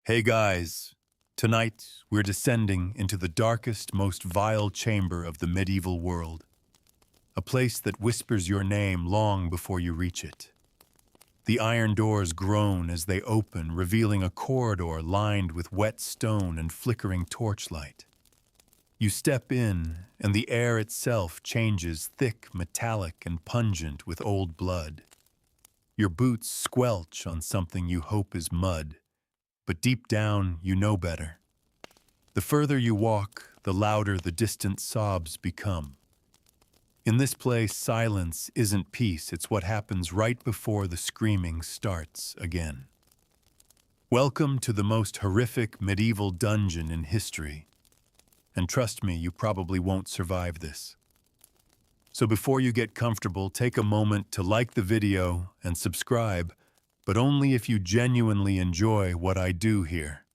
Hey guys, tonight we're descending into the darkest, most vile chamber of the medieval world, a place that whispers your name long before you reach it. The iron doors groan as they open, revealing a corridor lined with wet stone and flickering torchlight. You step in, and the air itself changes thick, metallic, and pungent with old blood. Your boots squelch on something you hope is mud, but deep down you know better. The further you walk, the louder the distant sobs become. In this place, silence isn't peace, it's what happens right before the screaming starts again. Welcome to the most horrific medieval dungeon in history. And trust me, you probably won't survive this. So before you get comfortable, take a moment to like the video and subscribe, but only if you genuinely enjoy what I do here.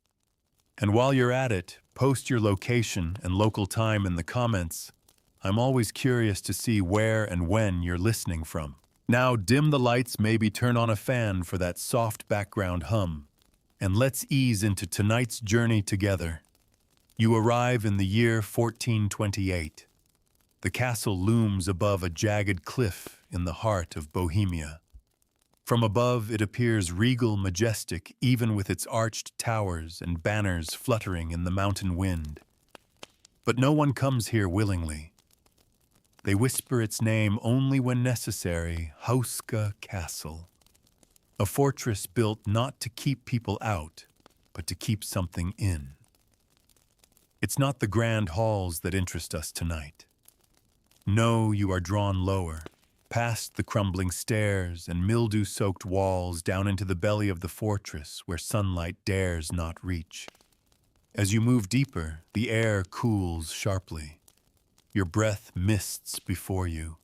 And while you're at it, post your location and local time in the comments. I'm always curious to see where and when you're listening from. Now dim the lights, maybe turn on a fan for that soft background hum, and let's ease into tonight's journey together. You arrive in the year 1428. The castle looms above a jagged cliff in the heart of Bohemia. From above, it appears regal, majestic, even with its arched towers and banners fluttering in the mountain wind. But no one comes here willingly. They whisper its name only when necessary, Hauska Castle. A fortress built not to keep people out, but to keep something in. It's not the grand halls that interest us tonight. No, you are drawn lower, past the crumbling stairs and mildew-soaked walls down into the belly of the fortress where sunlight dares not reach. As you move deeper, the air cools sharply. Your breath mists before you.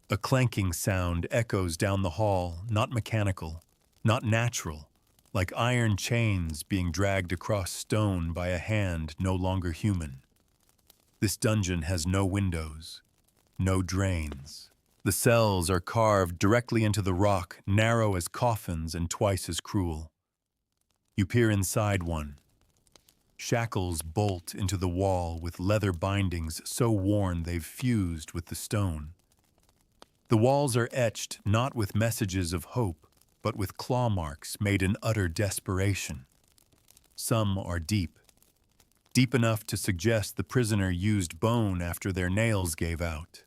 A clanking sound echoes down the hall, not mechanical, not natural, like iron chains being dragged across stone by a hand no longer human. This dungeon has no windows, no drains. The cells are carved directly into the rock, narrow as coffins and twice as cruel. You peer inside one. Shackles bolt into the wall with leather bindings so worn they've fused with the stone. The walls are etched not with messages of hope, but with claw marks made in utter desperation. Some are deep, deep enough to suggest the prisoner used bone after their nails gave out.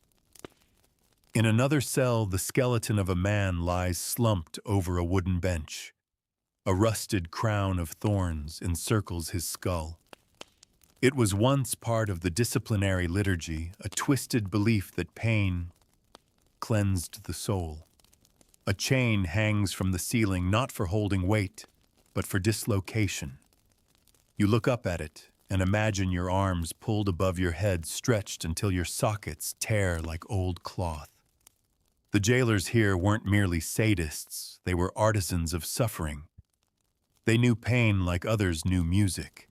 In another cell, the skeleton of a man lies slumped over a wooden bench. A rusted crown of thorns encircles his skull. It was once part of the disciplinary liturgy, a twisted belief that pain cleansed the soul. A chain hangs from the ceiling not for holding weight, but for dislocation. You look up at it and imagine your arms pulled above your head, stretched until your sockets tear like old cloth. The jailers here weren't merely sadists, they were artisans of suffering. They knew pain like others knew music.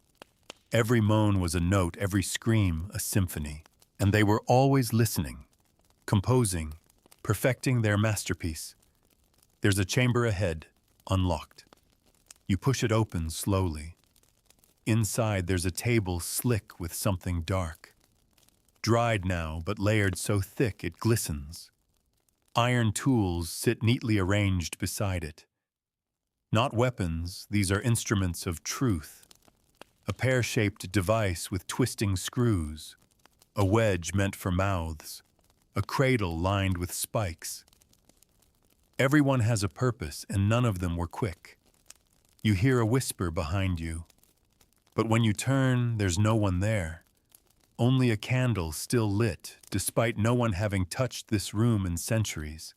Every moan was a note, every scream a symphony, and they were always listening, composing, perfecting their masterpiece. There's a chamber ahead, unlocked. You push it open slowly. Inside, there's a table slick with something dark. Dried now, but layered so thick it glistens. Iron tools sit neatly arranged beside it. Not weapons, these are instruments of truth. A pear-shaped device with twisting screws, a wedge meant for mouths, a cradle lined with spikes. Everyone has a purpose, and none of them were quick. You hear a whisper behind you, but when you turn, there's no one there. Only a candle still lit, despite no one having touched this room in centuries.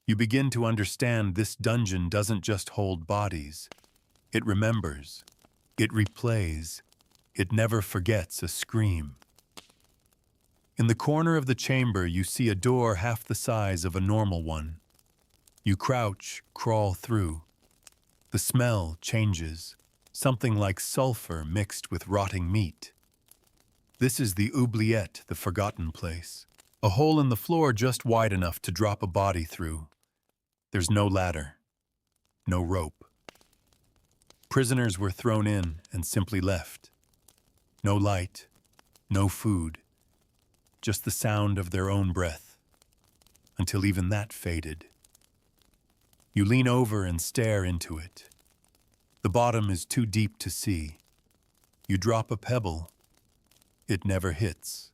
You begin to understand this dungeon doesn't just hold bodies. It remembers. It replays. It never forgets a scream. In the corner of the chamber, you see a door half the size of a normal one. You crouch, crawl through. The smell changes, something like sulfur mixed with rotting meat. This is the oubliette, the forgotten place. A hole in the floor just wide enough to drop a body through. There's no ladder, no rope. Prisoners were thrown in and simply left. No light, no food, just the sound of their own breath, until even that faded. You lean over and stare into it. The bottom is too deep to see. You drop a pebble. It never hits.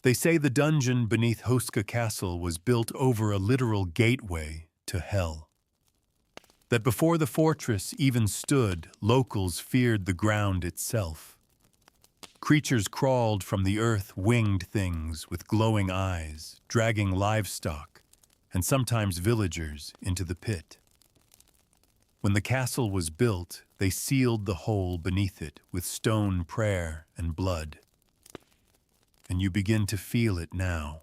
They say the dungeon beneath Hoska Castle was built over a literal gateway to hell. That before the fortress even stood, locals feared the ground itself. Creatures crawled from the earth, winged things with glowing eyes, dragging livestock, and sometimes villagers into the pit. When the castle was built, they sealed the hole beneath it with stone prayer and blood. And you begin to feel it now.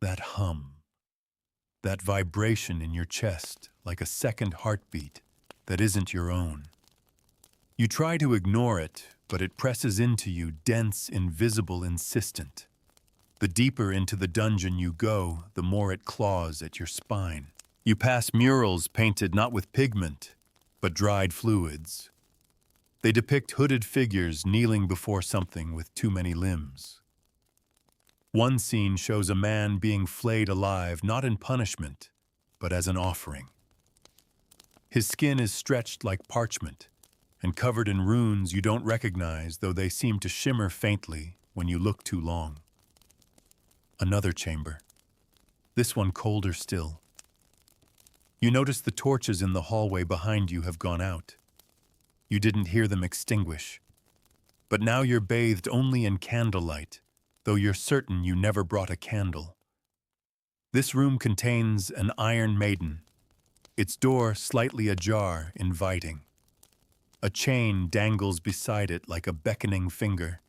That hum, that vibration in your chest like a second heartbeat that isn't your own. You try to ignore it, but it presses into you, dense, invisible, insistent. The deeper into the dungeon you go, the more it claws at your spine. You pass murals painted not with pigment, but dried fluids. They depict hooded figures kneeling before something with too many limbs. One scene shows a man being flayed alive, not in punishment, but as an offering. His skin is stretched like parchment and covered in runes you don't recognize, though they seem to shimmer faintly when you look too long. Another chamber, this one colder still. You notice the torches in the hallway behind you have gone out. You didn't hear them extinguish. But now you're bathed only in candlelight, though you're certain you never brought a candle. This room contains an iron maiden, its door slightly ajar, inviting. A chain dangles beside it like a beckoning finger.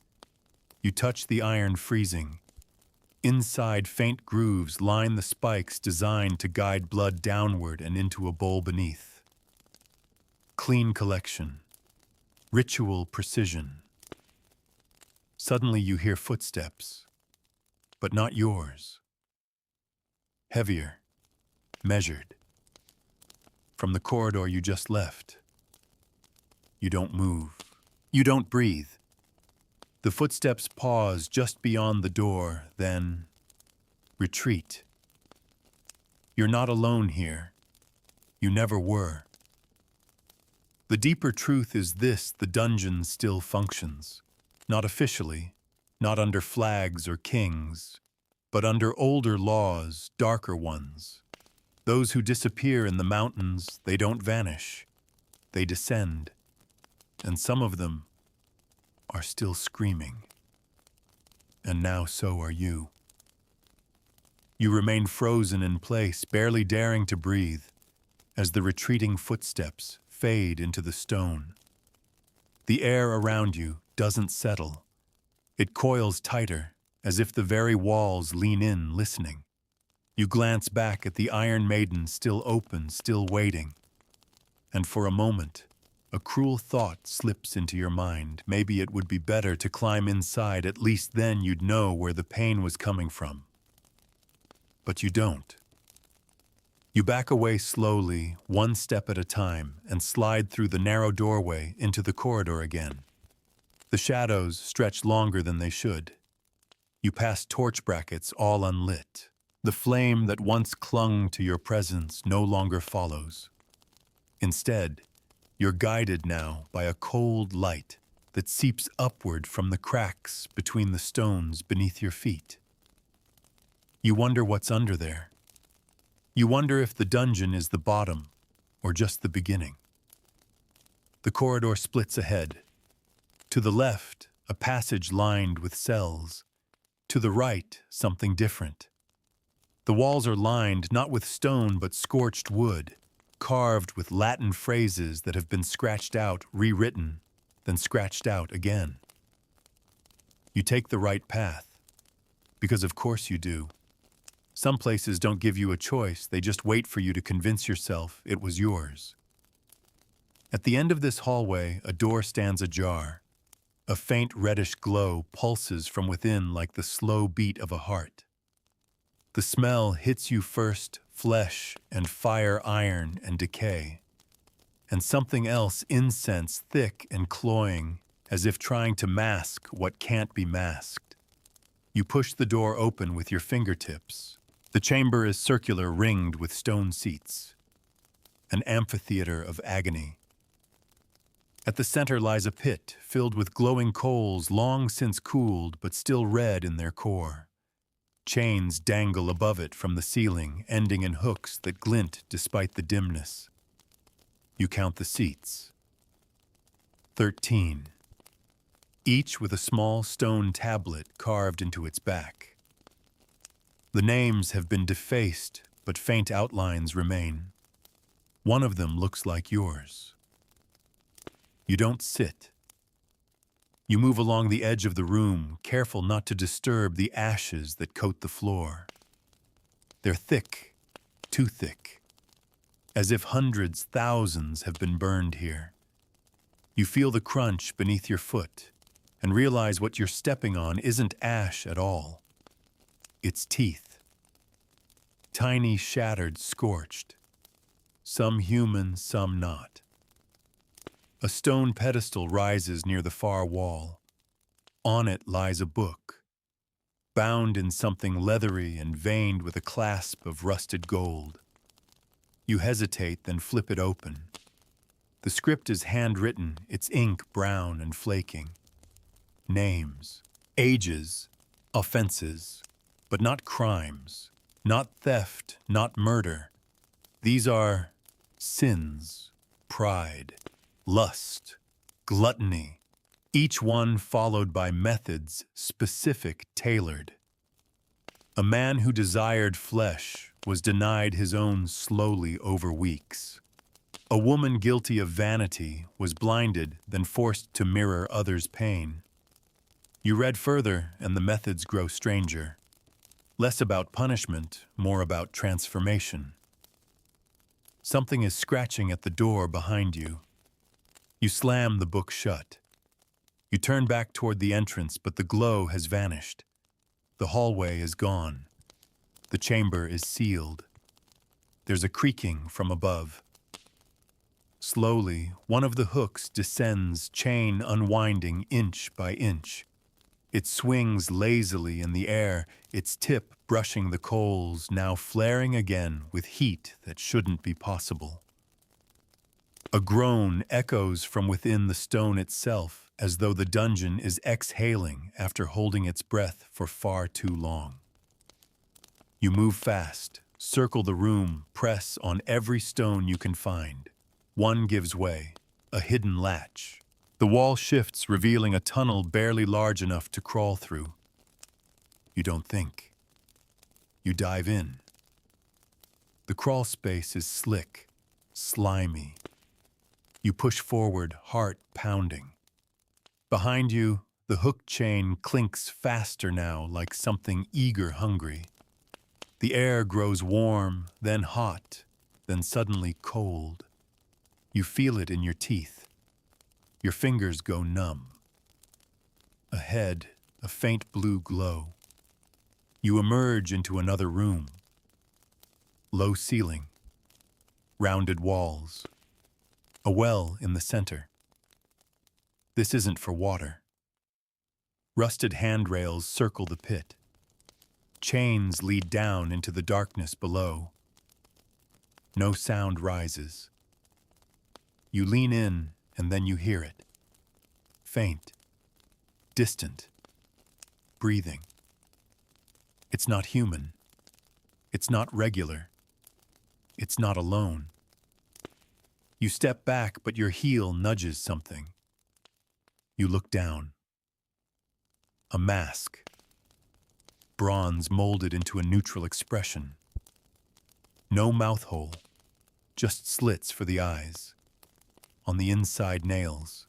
You touch the iron, freezing. Inside, faint grooves line the spikes designed to guide blood downward and into a bowl beneath. Clean collection. Ritual precision. Suddenly you hear footsteps, but not yours. Heavier, measured. From the corridor you just left. You don't move. You don't breathe. The footsteps pause just beyond the door, then retreat. You're not alone here. You never were. The deeper truth is this: the dungeon still functions. Not officially, not under flags or kings, but under older laws, darker ones. Those who disappear in the mountains, they don't vanish. They descend. And some of them are still screaming. And now so are you. You remain frozen in place, barely daring to breathe, as the retreating footsteps fade into the stone. The air around you doesn't settle. It coils tighter, as if the very walls lean in, listening. You glance back at the Iron Maiden, still open, still waiting. And for a moment, a cruel thought slips into your mind. Maybe it would be better to climb inside, at least then you'd know where the pain was coming from. But you don't. You back away slowly, one step at a time, and slide through the narrow doorway into the corridor again. The shadows stretch longer than they should. You pass torch brackets all unlit. The flame that once clung to your presence no longer follows. Instead, you're guided now by a cold light that seeps upward from the cracks between the stones beneath your feet. You wonder what's under there. You wonder if the dungeon is the bottom or just the beginning. The corridor splits ahead. To the left, a passage lined with cells. To the right, something different. The walls are lined not with stone but scorched wood, carved with Latin phrases that have been scratched out, rewritten, then scratched out again. You take the right path, because of course you do. Some places don't give you a choice, they just wait for you to convince yourself it was yours. At the end of this hallway, a door stands ajar. A faint reddish glow pulses from within like the slow beat of a heart. The smell hits you first, flesh and fire, iron and decay. and something else, incense, thick and cloying, as if trying to mask what can't be masked. You push the door open with your fingertips. The chamber is circular, ringed with stone seats. An amphitheater of agony. At the center lies a pit filled with glowing coals long since cooled but still red in their core. Chains dangle above it from the ceiling, ending in hooks that glint despite the dimness. You count the seats. 13. Each with a small stone tablet carved into its back. The names have been defaced, but faint outlines remain. One of them looks like yours. You don't sit. You move along the edge of the room, careful not to disturb the ashes that coat the floor. They're thick, too thick, as if hundreds, thousands have been burned here. You feel the crunch beneath your foot and realize what you're stepping on isn't ash at all. It's teeth. Tiny, shattered, scorched. Some human, some not. A stone pedestal rises near the far wall. On it lies a book, bound in something leathery and veined with a clasp of rusted gold. You hesitate, then flip it open. The script is handwritten, its ink brown and flaking. Names, ages, offenses, but not crimes, not theft, not murder. These are sins, pride, lust, gluttony, each one followed by methods specific, tailored. A man who desired flesh was denied his own slowly over weeks. A woman guilty of vanity was blinded, then forced to mirror others' pain. You read further, and the methods grow stranger. Less about punishment, more about transformation. Something is scratching at the door behind you. You slam the book shut. You turn back toward the entrance, but the glow has vanished. The hallway is gone. The chamber is sealed. There's a creaking from above. Slowly, one of the hooks descends, chain unwinding inch by inch. It swings lazily in the air, its tip brushing the coals, now flaring again with heat that shouldn't be possible. A groan echoes from within the stone itself, as though the dungeon is exhaling after holding its breath for far too long. You move fast, circle the room, press on every stone you can find. One gives way, a hidden latch. The wall shifts, revealing a tunnel barely large enough to crawl through. You don't think. You dive in. The crawl space is slick, slimy. You push forward, heart pounding. Behind you, the hook chain clinks faster now, like something eager, hungry. The air grows warm, then hot, then suddenly cold. You feel it in your teeth. Your fingers go numb. Ahead, a faint blue glow. You emerge into another room. Low ceiling, rounded walls, a well in the center. This isn't for water. Rusted handrails circle the pit. Chains lead down into the darkness below. No sound rises. You lean in, and then you hear it. Faint, distant, breathing. It's not human. It's not regular. It's not alone. You step back, but your heel nudges something. You look down. A mask. Bronze molded into a neutral expression. No mouth hole, just slits for the eyes. On the inside, nails.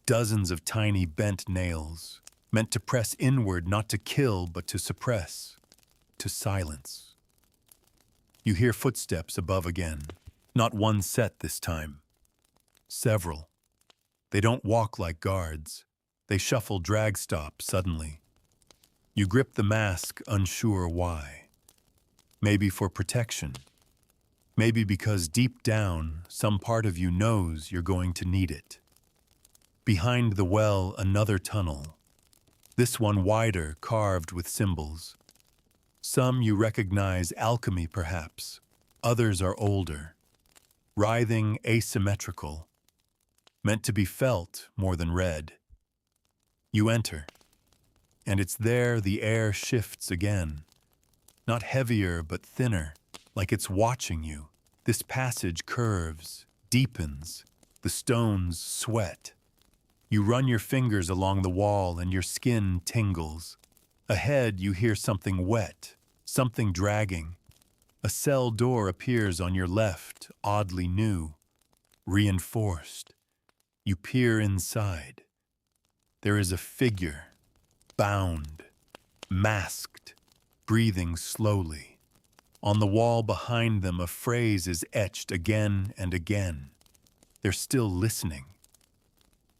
Dozens of tiny bent nails, meant to press inward, not to kill, but to suppress, to silence. You hear footsteps above again. Not one set this time. Several. They don't walk like guards. They shuffle drag stop suddenly. You grip the mask, unsure why. Maybe for protection. Maybe because deep down, some part of you knows you're going to need it. Behind the well, another tunnel. This one wider, carved with symbols. Some you recognize alchemy, perhaps. Others are older, writhing, asymmetrical, meant to be felt more than read. You enter, and it's there the air shifts again. Not heavier, but thinner, like it's watching you. This passage curves, deepens, the stones sweat. You run your fingers along the wall and your skin tingles. Ahead, you hear something wet, something dragging. A cell door appears on your left, oddly new, reinforced. You peer inside. There is a figure, bound, masked, breathing slowly. On the wall behind them, a phrase is etched again and again. They're still listening.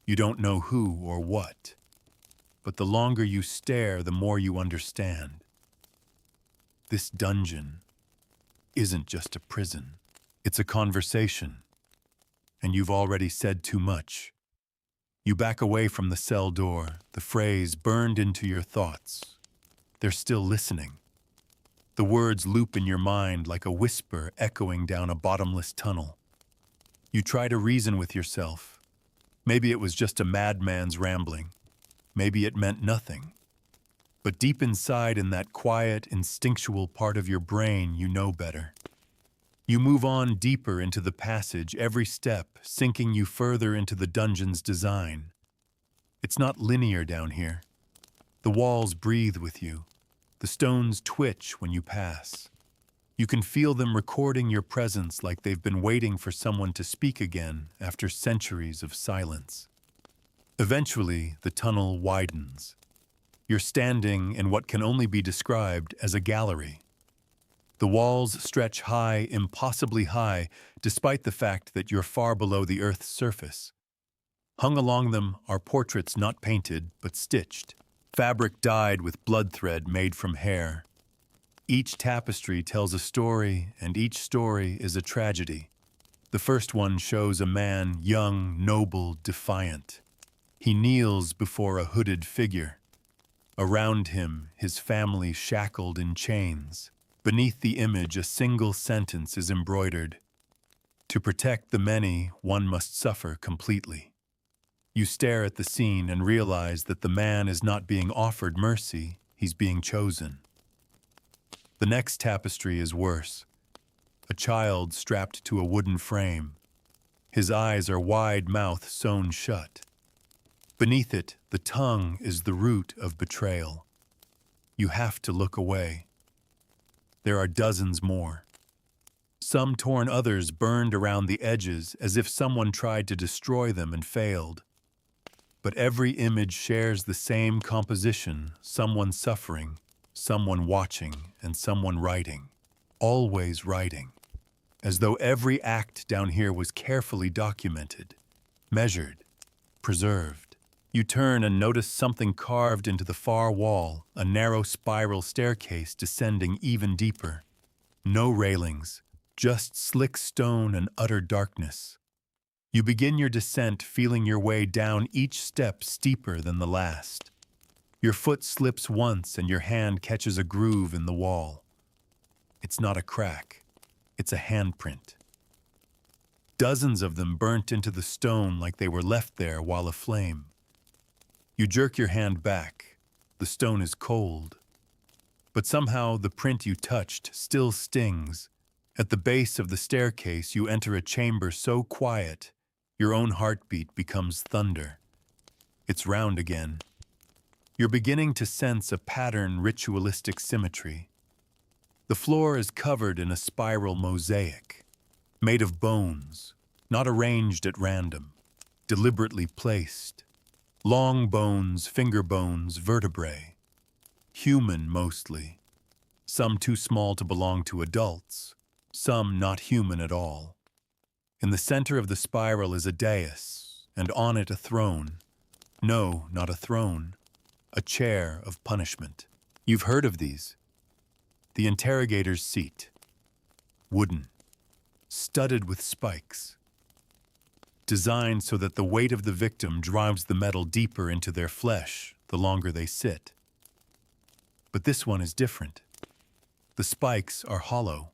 You don't know who or what, but the longer you stare, the more you understand. This dungeon isn't just a prison. It's a conversation, and you've already said too much. You back away from the cell door, the phrase burned into your thoughts. They're still listening. The words loop in your mind like a whisper echoing down a bottomless tunnel. You try to reason with yourself. Maybe it was just a madman's rambling. Maybe it meant nothing. But deep inside, in that quiet, instinctual part of your brain, you know better. You move on deeper into the passage, every step sinking you further into the dungeon's design. It's not linear down here. The walls breathe with you. The stones twitch when you pass. You can feel them recording your presence like they've been waiting for someone to speak again after centuries of silence. Eventually, the tunnel widens. You're standing in what can only be described as a gallery. The walls stretch high, impossibly high, despite the fact that you're far below the earth's surface. Hung along them are portraits not painted, but stitched, fabric dyed with blood thread made from hair. Each tapestry tells a story, and each story is a tragedy. The first one shows a man, young, noble, defiant. He kneels before a hooded figure. Around him, his family shackled in chains. Beneath the image, a single sentence is embroidered. To protect the many, one must suffer completely. You stare at the scene and realize that the man is not being offered mercy, he's being chosen. The next tapestry is worse. A child strapped to a wooden frame. His eyes are wide, mouth sewn shut. Beneath it, the tongue is the root of betrayal. You have to look away. There are dozens more. Some torn, others burned around the edges as if someone tried to destroy them and failed. But every image shares the same composition, someone suffering, someone watching, and someone writing. Always writing. As though every act down here was carefully documented, measured, preserved. You turn and notice something carved into the far wall, a narrow spiral staircase descending even deeper. No railings, just slick stone and utter darkness. You begin your descent, feeling your way down, each step steeper than the last. Your foot slips once and your hand catches a groove in the wall. It's not a crack, it's a handprint. Dozens of them burnt into the stone like they were left there while aflame. You jerk your hand back. The stone is cold. But somehow the print you touched still stings. At the base of the staircase, you enter a chamber so quiet, your own heartbeat becomes thunder. It's round again. You're beginning to sense a pattern, ritualistic symmetry. The floor is covered in a spiral mosaic, made of bones, not arranged at random, deliberately placed. Long bones, finger bones, vertebrae. Human mostly. Some too small to belong to adults, some not human at all. In the center of the spiral is a dais, and on it a throne. No, not a throne. A chair of punishment. You've heard of these. The interrogator's seat. Wooden. studded with spikes, designed so that the weight of the victim drives the metal deeper into their flesh the longer they sit. But this one is different. The spikes are hollow.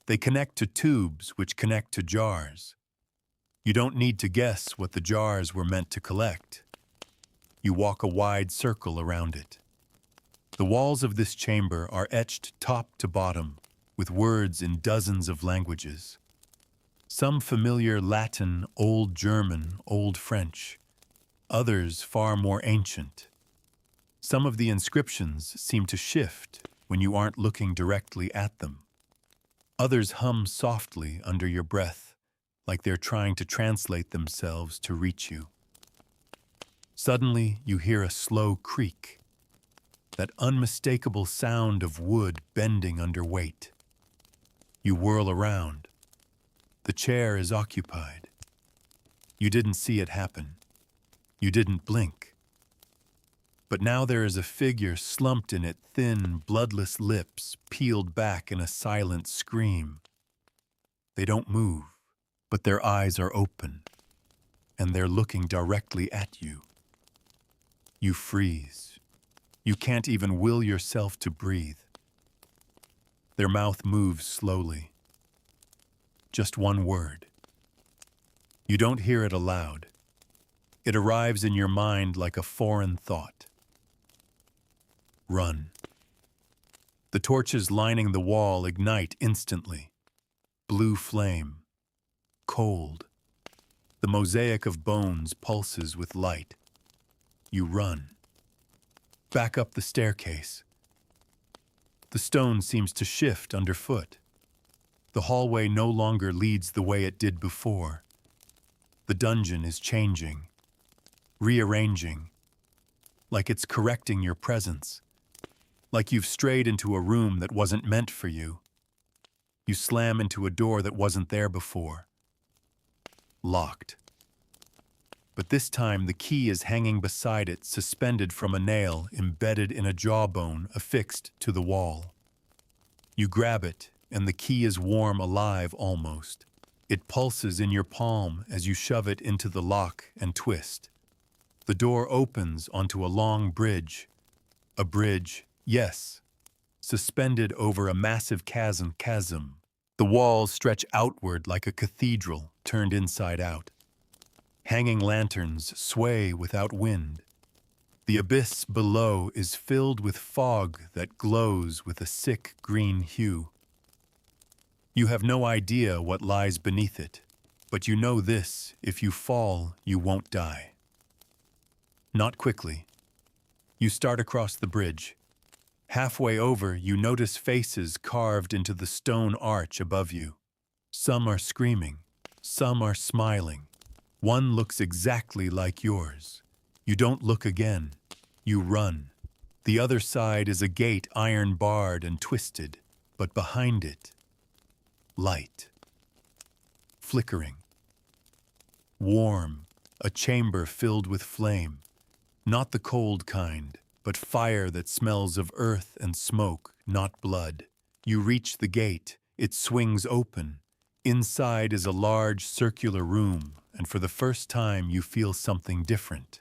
They connect to tubes which connect to jars. You don't need to guess what the jars were meant to collect. You walk a wide circle around it. The walls of this chamber are etched top to bottom with words in dozens of languages. Some familiar Latin, Old German, Old French. Others far more ancient. Some of the inscriptions seem to shift when you aren't looking directly at them. Others hum softly under your breath, like they're trying to translate themselves to reach you. Suddenly, you hear a slow creak, that unmistakable sound of wood bending under weight. You whirl around. The chair is occupied. You didn't see it happen. You didn't blink. But now there is a figure slumped in it, thin, bloodless lips peeled back in a silent scream. They don't move, but their eyes are open, and they're looking directly at you. You freeze. You can't even will yourself to breathe. Their mouth moves slowly. Just one word. You don't hear it aloud. It arrives in your mind like a foreign thought. Run. The torches lining the wall ignite instantly. Blue flame. Cold. The mosaic of bones pulses with light. You run. Back up the staircase. The stone seems to shift underfoot. The hallway no longer leads the way it did before. The dungeon is changing, rearranging, like it's correcting your presence, like you've strayed into a room that wasn't meant for you. You slam into a door that wasn't there before. Locked. But this time the key is hanging beside it, suspended from a nail embedded in a jawbone affixed to the wall. You grab it, and the key is warm, alive almost. It pulses in your palm as you shove it into the lock and twist. The door opens onto a long bridge. A bridge, yes, suspended over a massive chasm. The walls stretch outward like a cathedral turned inside out. Hanging lanterns sway without wind. The abyss below is filled with fog that glows with a sick green hue. You have no idea what lies beneath it, but you know this: if you fall, you won't die. Not quickly. You start across the bridge. Halfway over, you notice faces carved into the stone arch above you. Some are screaming, some are smiling. One looks exactly like yours. You don't look again. You run. The other side is a gate iron barred and twisted, but behind it, light. Flickering. Warm, a chamber filled with flame. Not the cold kind, but fire that smells of earth and smoke, not blood. You reach the gate. It swings open. Inside is a large circular room, and for the first time you feel something different.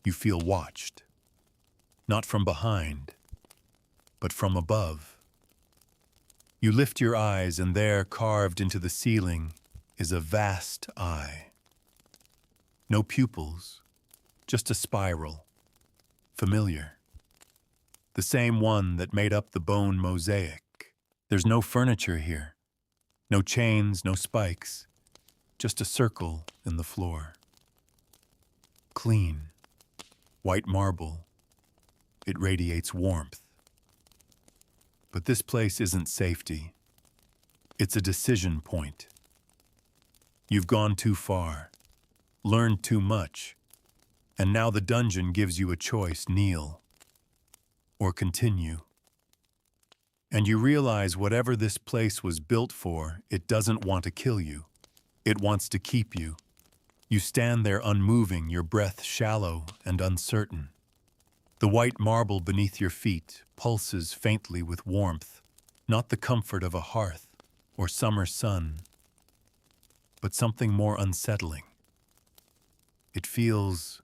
You feel watched. Not from behind, but from above. You lift your eyes, and there, carved into the ceiling, is a vast eye. No pupils, just a spiral. Familiar. The same one that made up the bone mosaic. There's no furniture here. No chains, no spikes. Just a circle in the floor. Clean. White marble. It radiates warmth. But this place isn't safety. It's a decision point. You've gone too far, learned too much, and now the dungeon gives you a choice: kneel or continue. And you realize whatever this place was built for, it doesn't want to kill you. It wants to keep you. You stand there unmoving, your breath shallow and uncertain. The white marble beneath your feet pulses faintly with warmth, not the comfort of a hearth, or summer sun, but something more unsettling. It feels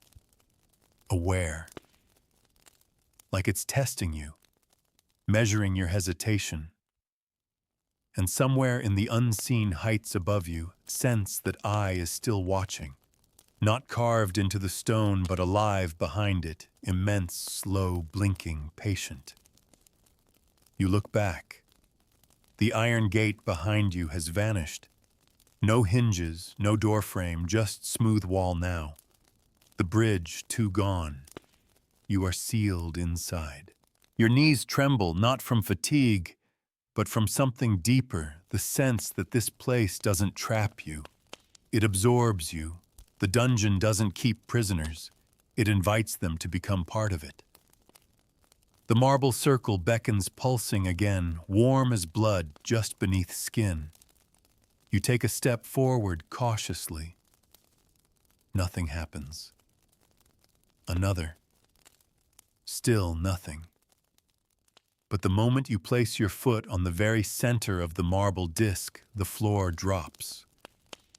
aware, like it's testing you, measuring your hesitation. And somewhere in the unseen heights above you, sense that eye is still watching. Not carved into the stone, but alive behind it, immense, slow, blinking, patient. You look back. The iron gate behind you has vanished. No hinges, no doorframe, just smooth wall now. The bridge, too gone. You are sealed inside. Your knees tremble, not from fatigue, but from something deeper, the sense that this place doesn't trap you. It absorbs you. The dungeon doesn't keep prisoners. It invites them to become part of it. The marble circle beckons, pulsing again, warm as blood just beneath skin. You take a step forward cautiously. Nothing happens. Another. Still nothing. But the moment you place your foot on the very center of the marble disc, the floor drops.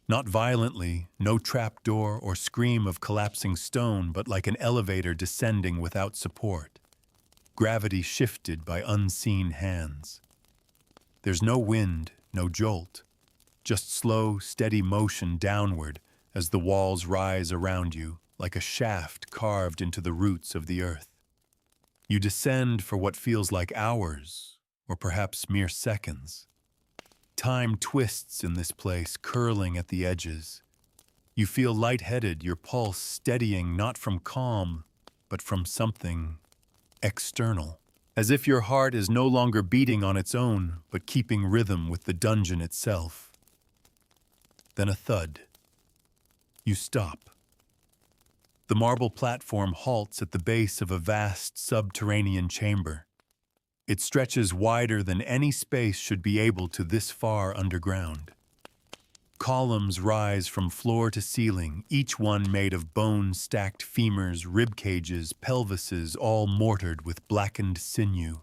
Not violently, no trapdoor or scream of collapsing stone, but like an elevator descending without support. Gravity shifted by unseen hands. There's no wind, no jolt, just slow, steady motion downward as the walls rise around you, like a shaft carved into the roots of the earth. You descend for what feels like hours, or perhaps mere seconds. Time twists in this place, curling at the edges. You feel lightheaded, your pulse steadying not from calm, but from something external. As if your heart is no longer beating on its own, but keeping rhythm with the dungeon itself. Then a thud. You stop. The marble platform halts at the base of a vast subterranean chamber. It stretches wider than any space should be able to this far underground. Columns rise from floor to ceiling, each one made of bone-stacked femurs, rib cages, pelvises, all mortared with blackened sinew.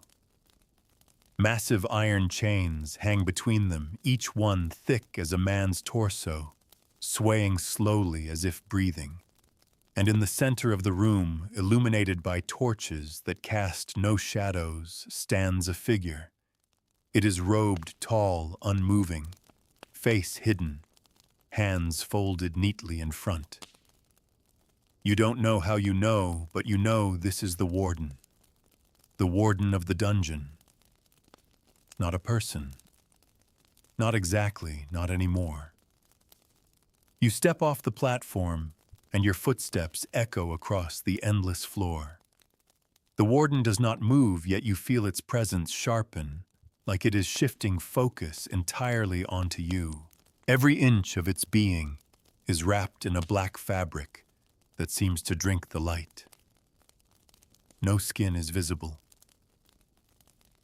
Massive iron chains hang between them, each one thick as a man's torso, swaying slowly as if breathing. And in the center of the room, illuminated by torches that cast no shadows, stands a figure. It is robed tall, unmoving, face hidden, hands folded neatly in front. You don't know how you know, but you know this is the warden of the dungeon. Not a person. Not exactly, not anymore. You step off the platform, and your footsteps echo across the endless floor. The warden does not move, yet you feel its presence sharpen, like it is shifting focus entirely onto you. Every inch of its being is wrapped in a black fabric that seems to drink the light. No skin is visible.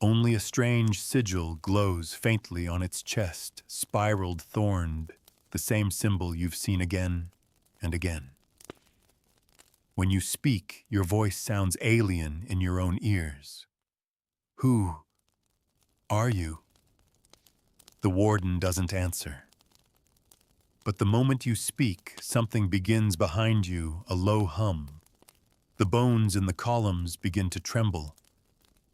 Only a strange sigil glows faintly on its chest, spiraled, thorned, the same symbol you've seen again and again. When you speak, your voice sounds alien in your own ears. Who are you? The warden doesn't answer. But the moment you speak, something begins behind you, a low hum. The bones in the columns begin to tremble.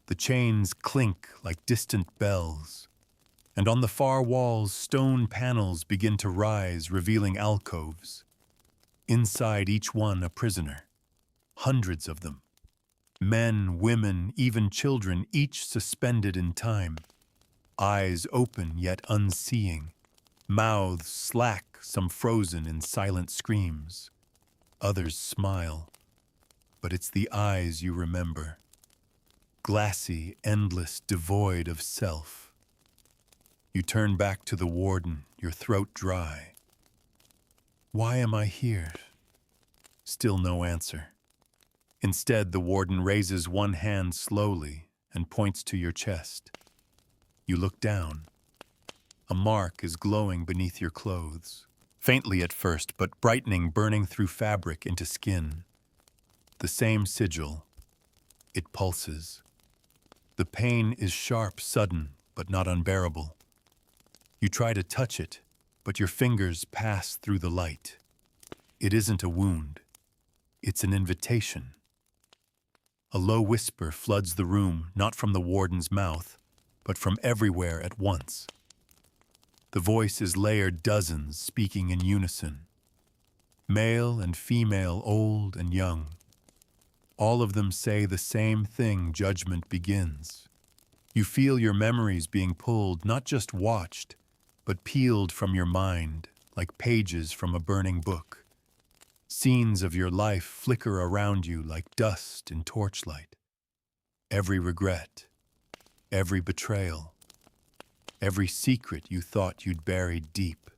The chains clink like distant bells. And on the far walls, stone panels begin to rise, revealing alcoves. Inside each one, a prisoner. Hundreds of them. Men, women, even children, each suspended in time. Eyes open yet unseeing. Mouths slack, some frozen in silent screams. Others smile. But it's the eyes you remember. Glassy, endless, devoid of self. You turn back to the warden, your throat dry. Why am I here? Still no answer. Instead, the warden raises one hand slowly and points to your chest. You look down. A mark is glowing beneath your clothes. Faintly at first, but brightening, burning through fabric into skin. The same sigil. It pulses. The pain is sharp, sudden, but not unbearable. You try to touch it, but your fingers pass through the light. It isn't a wound. It's an invitation. A low whisper floods the room, not from the warden's mouth, but from everywhere at once. The voice is layered dozens, speaking in unison. Male and female, old and young. All of them say the same thing: judgment begins. You feel your memories being pulled, not just watched, but peeled from your mind, like pages from a burning book. Scenes of your life flicker around you like dust in torchlight. Every regret, every betrayal, every secret you thought you'd buried deep.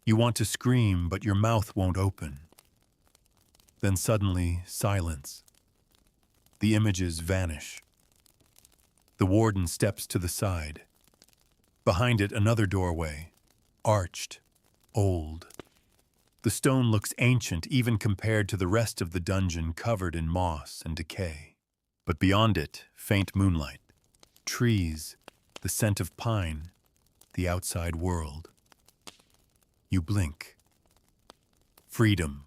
You want to scream, but your mouth won't open. Then suddenly, silence. The images vanish. The warden steps to the side. Behind it, another doorway, arched, old. The stone looks ancient even compared to the rest of the dungeon, covered in moss and decay. But beyond it, faint moonlight, trees, the scent of pine, the outside world. You blink. Freedom.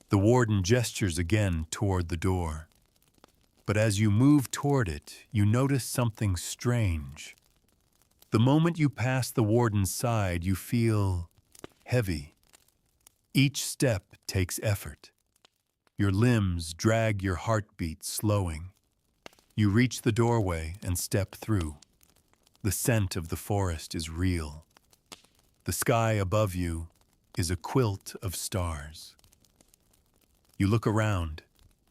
The warden gestures again toward the door. But as you move toward it, you notice something strange. The moment you pass the warden's side, you feel heavy. Each step takes effort. Your limbs drag your heartbeat, slowing. You reach the doorway and step through. The scent of the forest is real. The sky above you is a quilt of stars. You look around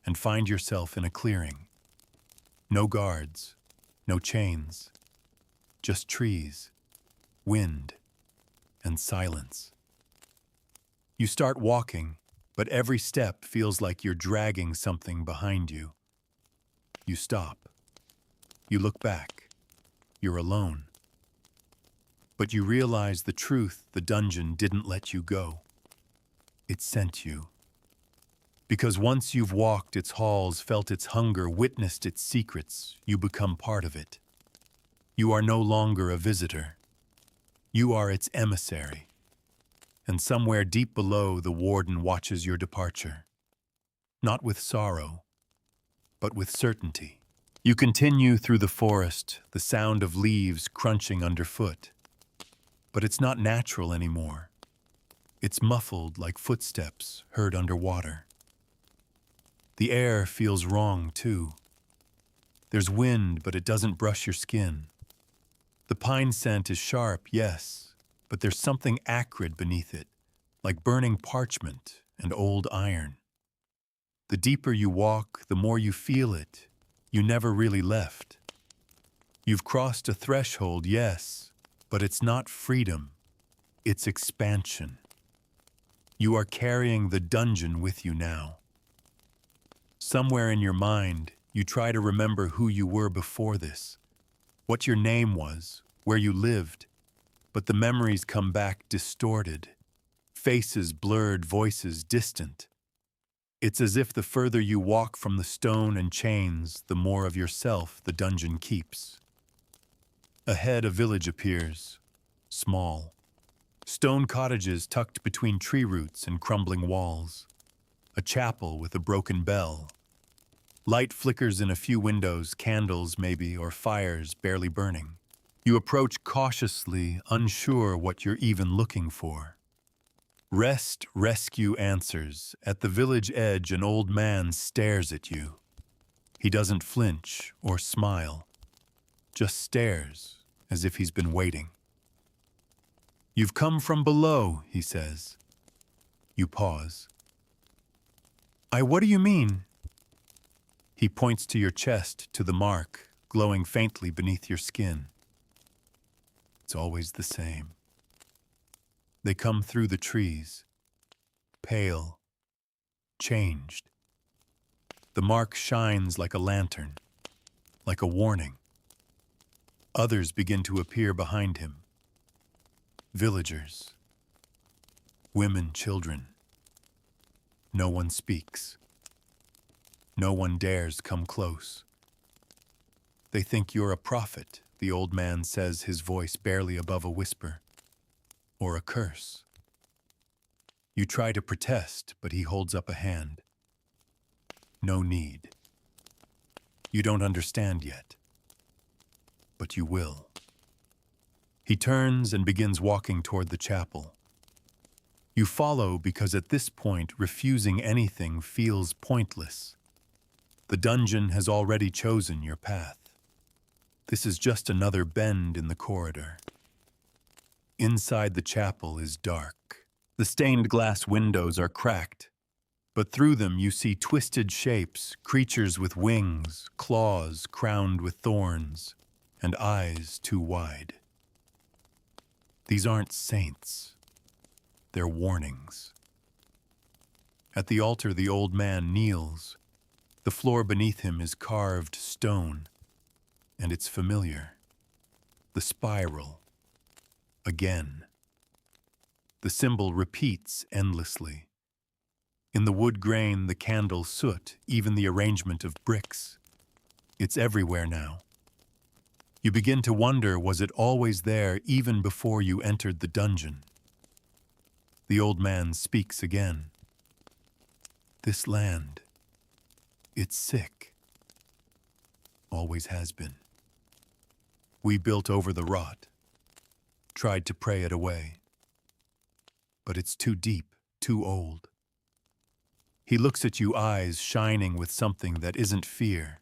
and find yourself in a clearing. No guards, no chains, just trees, wind, and silence. You start walking, but every step feels like you're dragging something behind you. You stop. You look back. You're alone. But you realize the truth: the dungeon didn't let you go. It sent you. Because once you've walked its halls, felt its hunger, witnessed its secrets, you become part of it. You are no longer a visitor. You are its emissary. And somewhere deep below, the warden watches your departure. Not with sorrow, but with certainty. You continue through the forest, the sound of leaves crunching underfoot. But it's not natural anymore. It's muffled like footsteps heard underwater. The air feels wrong, too. There's wind, but it doesn't brush your skin. The pine scent is sharp, yes, but there's something acrid beneath it, like burning parchment and old iron. The deeper you walk, the more you feel it. You never really left. You've crossed a threshold, yes, but it's not freedom. It's expansion. You are carrying the dungeon with you now. Somewhere in your mind, you try to remember who you were before this, what your name was, where you lived, but the memories come back distorted, faces blurred, voices distant. It's as if the further you walk from the stone and chains, the more of yourself the dungeon keeps. Ahead, a village appears, small. Stone cottages tucked between tree roots and crumbling walls. A chapel with a broken bell. Light flickers in a few windows, candles maybe, or fires barely burning. You approach cautiously, unsure what you're even looking for. Rest, rescue answers. At the village edge, an old man stares at you. He doesn't flinch or smile, just stares as if he's been waiting. "You've come from below," he says. You pause. What do you mean?" He points to your chest, to the mark, glowing faintly beneath your skin. It's always the same. They come through the trees, pale, changed. The mark shines like a lantern, like a warning. Others begin to appear behind him. Villagers, women, children. No one speaks. No one dares come close. They think you're a prophet, the old man says, his voice barely above a whisper. Or a curse. You try to protest, but he holds up a hand. No need. You don't understand yet. But you will. He turns and begins walking toward the chapel. You follow because at this point, refusing anything feels pointless. The dungeon has already chosen your path. This is just another bend in the corridor. Inside the chapel is dark. The stained glass windows are cracked, but through them you see twisted shapes, creatures with wings, claws crowned with thorns, and eyes too wide. These aren't saints. They're warnings. At the altar, the old man kneels. The floor beneath him is carved stone, and it's familiar. The spiral. Again. The symbol repeats endlessly. In the wood grain, the candle soot, even the arrangement of bricks. It's everywhere now. You begin to wonder, was it always there even before you entered the dungeon? The old man speaks again. This land, it's sick. Always has been. We built over the rot, tried to pray it away. But it's too deep, too old. He looks at you, eyes shining with something that isn't fear.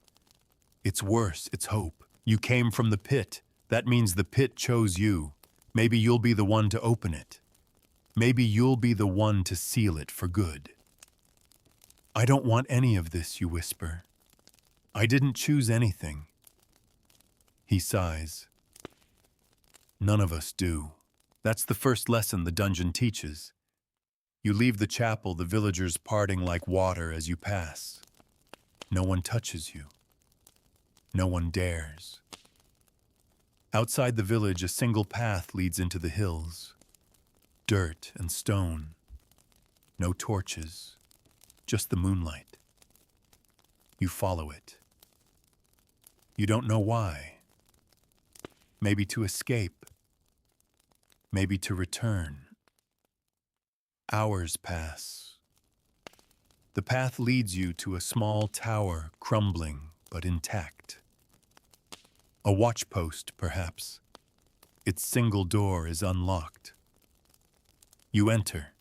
It's worse, it's hope. You came from the pit. That means the pit chose you. Maybe you'll be the one to open it. Maybe you'll be the one to seal it for good. I don't want any of this, you whisper. I didn't choose anything. He sighs. None of us do. That's the first lesson the dungeon teaches. You leave the chapel, the villagers parting like water as you pass. No one touches you. No one dares. Outside the village, a single path leads into the hills. Dirt and stone. No torches. Just the moonlight. You follow it. You don't know why. Maybe to escape. Maybe to return. Hours pass. The path leads you to a small tower, crumbling but intact. A watchpost, perhaps. Its single door is unlocked. You enter.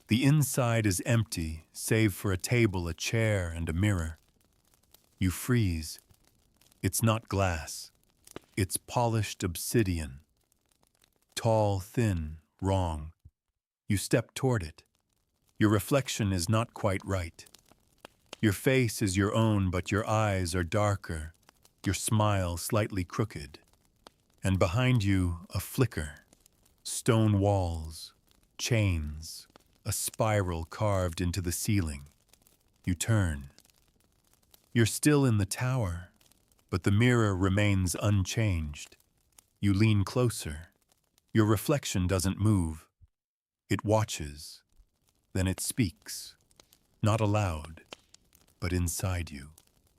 The inside is empty, save for a table, a chair, and a mirror. You freeze. It's not glass. It's polished obsidian. Tall, thin, wrong. You step toward it. Your reflection is not quite right. Your face is your own, but your eyes are darker, your smile slightly crooked. And behind you, a flicker. Stone walls, chains, a spiral carved into the ceiling. You turn. You're still in the tower, but the mirror remains unchanged. You lean closer. Your reflection doesn't move. It watches. Then it speaks. Not aloud, but inside you,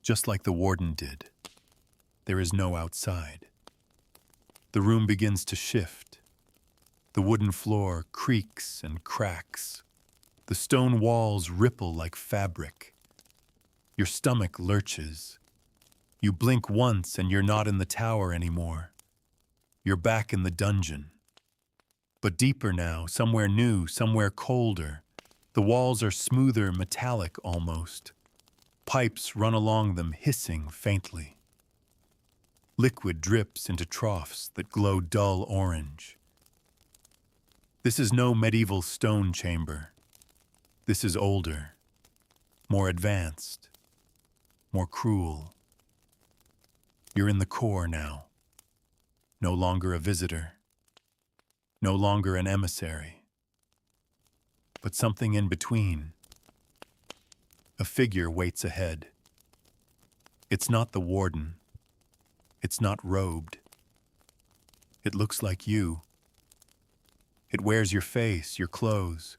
just like the warden did. There is no outside. The room begins to shift. The wooden floor creaks and cracks. The stone walls ripple like fabric. Your stomach lurches. You blink once and you're not in the tower anymore. You're back in the dungeon. But deeper now, somewhere new, somewhere colder. The walls are smoother, metallic almost. Pipes run along them, hissing faintly. Liquid drips into troughs that glow dull orange. This is no medieval stone chamber. This is older, more advanced, more cruel. You're in the core now. No longer a visitor. No longer an emissary. But something in between. A figure waits ahead. It's not the warden. It's not robed. It looks like you. It wears your face, your clothes.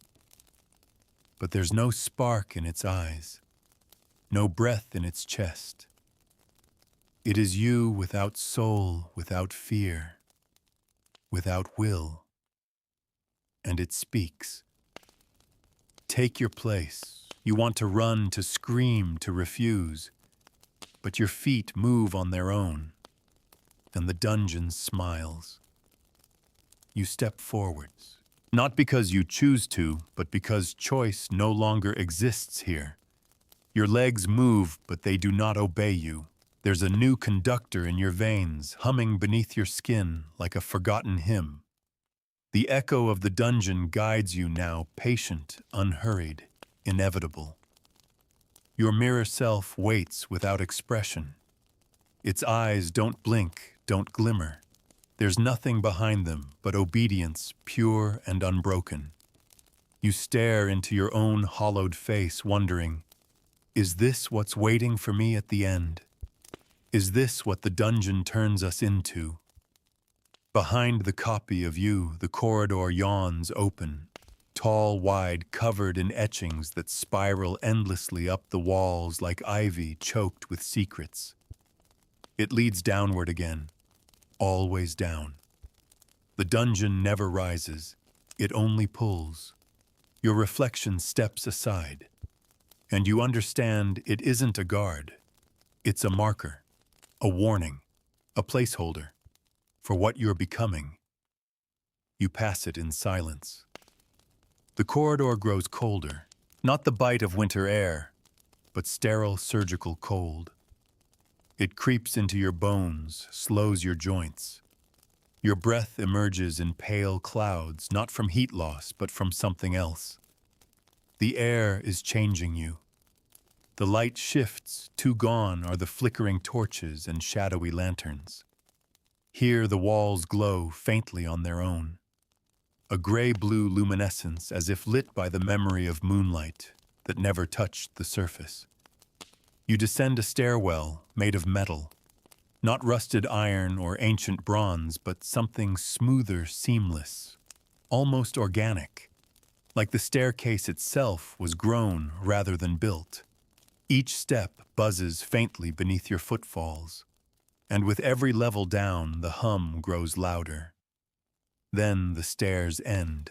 But there's no spark in its eyes, no breath in its chest. It is you without soul, without fear, without will, and it speaks. Take your place. You want to run, to scream, to refuse, but your feet move on their own, and the dungeon smiles. You step forwards, not because you choose to, but because choice no longer exists here. Your legs move, but they do not obey you. There's a new conductor in your veins, humming beneath your skin like a forgotten hymn. The echo of the dungeon guides you now, patient, unhurried, inevitable. Your mirror self waits without expression. Its eyes don't blink, don't glimmer. There's nothing behind them but obedience, pure and unbroken. You stare into your own hollowed face, wondering, is this what's waiting for me at the end? Is this what the dungeon turns us into? Behind the copy of you, the corridor yawns open, tall, wide, covered in etchings that spiral endlessly up the walls like ivy choked with secrets. It leads downward again, always down. The dungeon never rises, it only pulls. Your reflection steps aside, and you understand it isn't a guard. It's a marker, a warning, a placeholder for what you're becoming. You pass it in silence. The corridor grows colder, not the bite of winter air, but sterile surgical cold. It creeps into your bones, slows your joints. Your breath emerges in pale clouds, not from heat loss, but from something else. The air is changing you. The light shifts, too gone are the flickering torches and shadowy lanterns. Here the walls glow faintly on their own. A gray-blue luminescence as if lit by the memory of moonlight that never touched the surface. You descend a stairwell made of metal, not rusted iron or ancient bronze, but something smoother, seamless, almost organic, like the staircase itself was grown rather than built. Each step buzzes faintly beneath your footfalls, and with every level down, the hum grows louder. Then the stairs end.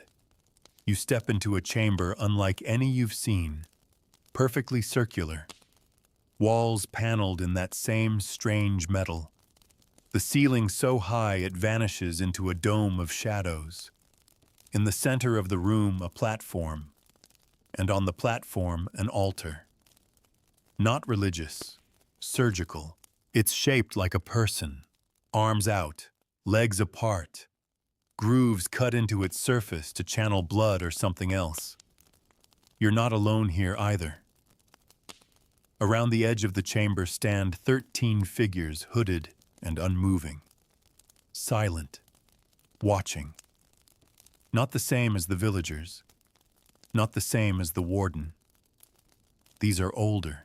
You step into a chamber unlike any you've seen, perfectly circular, walls paneled in that same strange metal. The ceiling so high it vanishes into a dome of shadows. In the center of the room, a platform, and on the platform, an altar. Not religious, surgical. It's shaped like a person, arms out, legs apart, grooves cut into its surface to channel blood or something else. You're not alone here either. Around the edge of the chamber stand 13 figures, hooded and unmoving, silent, watching. Not the same as the villagers, not the same as the warden. These are older.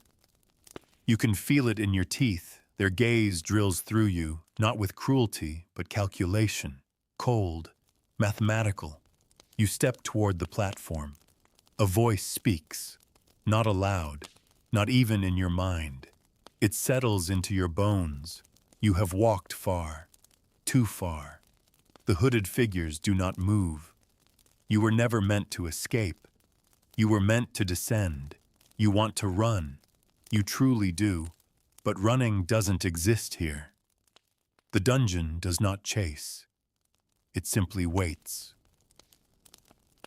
You can feel it in your teeth. Their gaze drills through you, not with cruelty, but calculation, cold, mathematical. You step toward the platform. A voice speaks, not aloud, not even in your mind. It settles into your bones. You have walked far, too far. The hooded figures do not move. You were never meant to escape. You were meant to descend. You want to run. You truly do. But running doesn't exist here. The dungeon does not chase. It simply waits.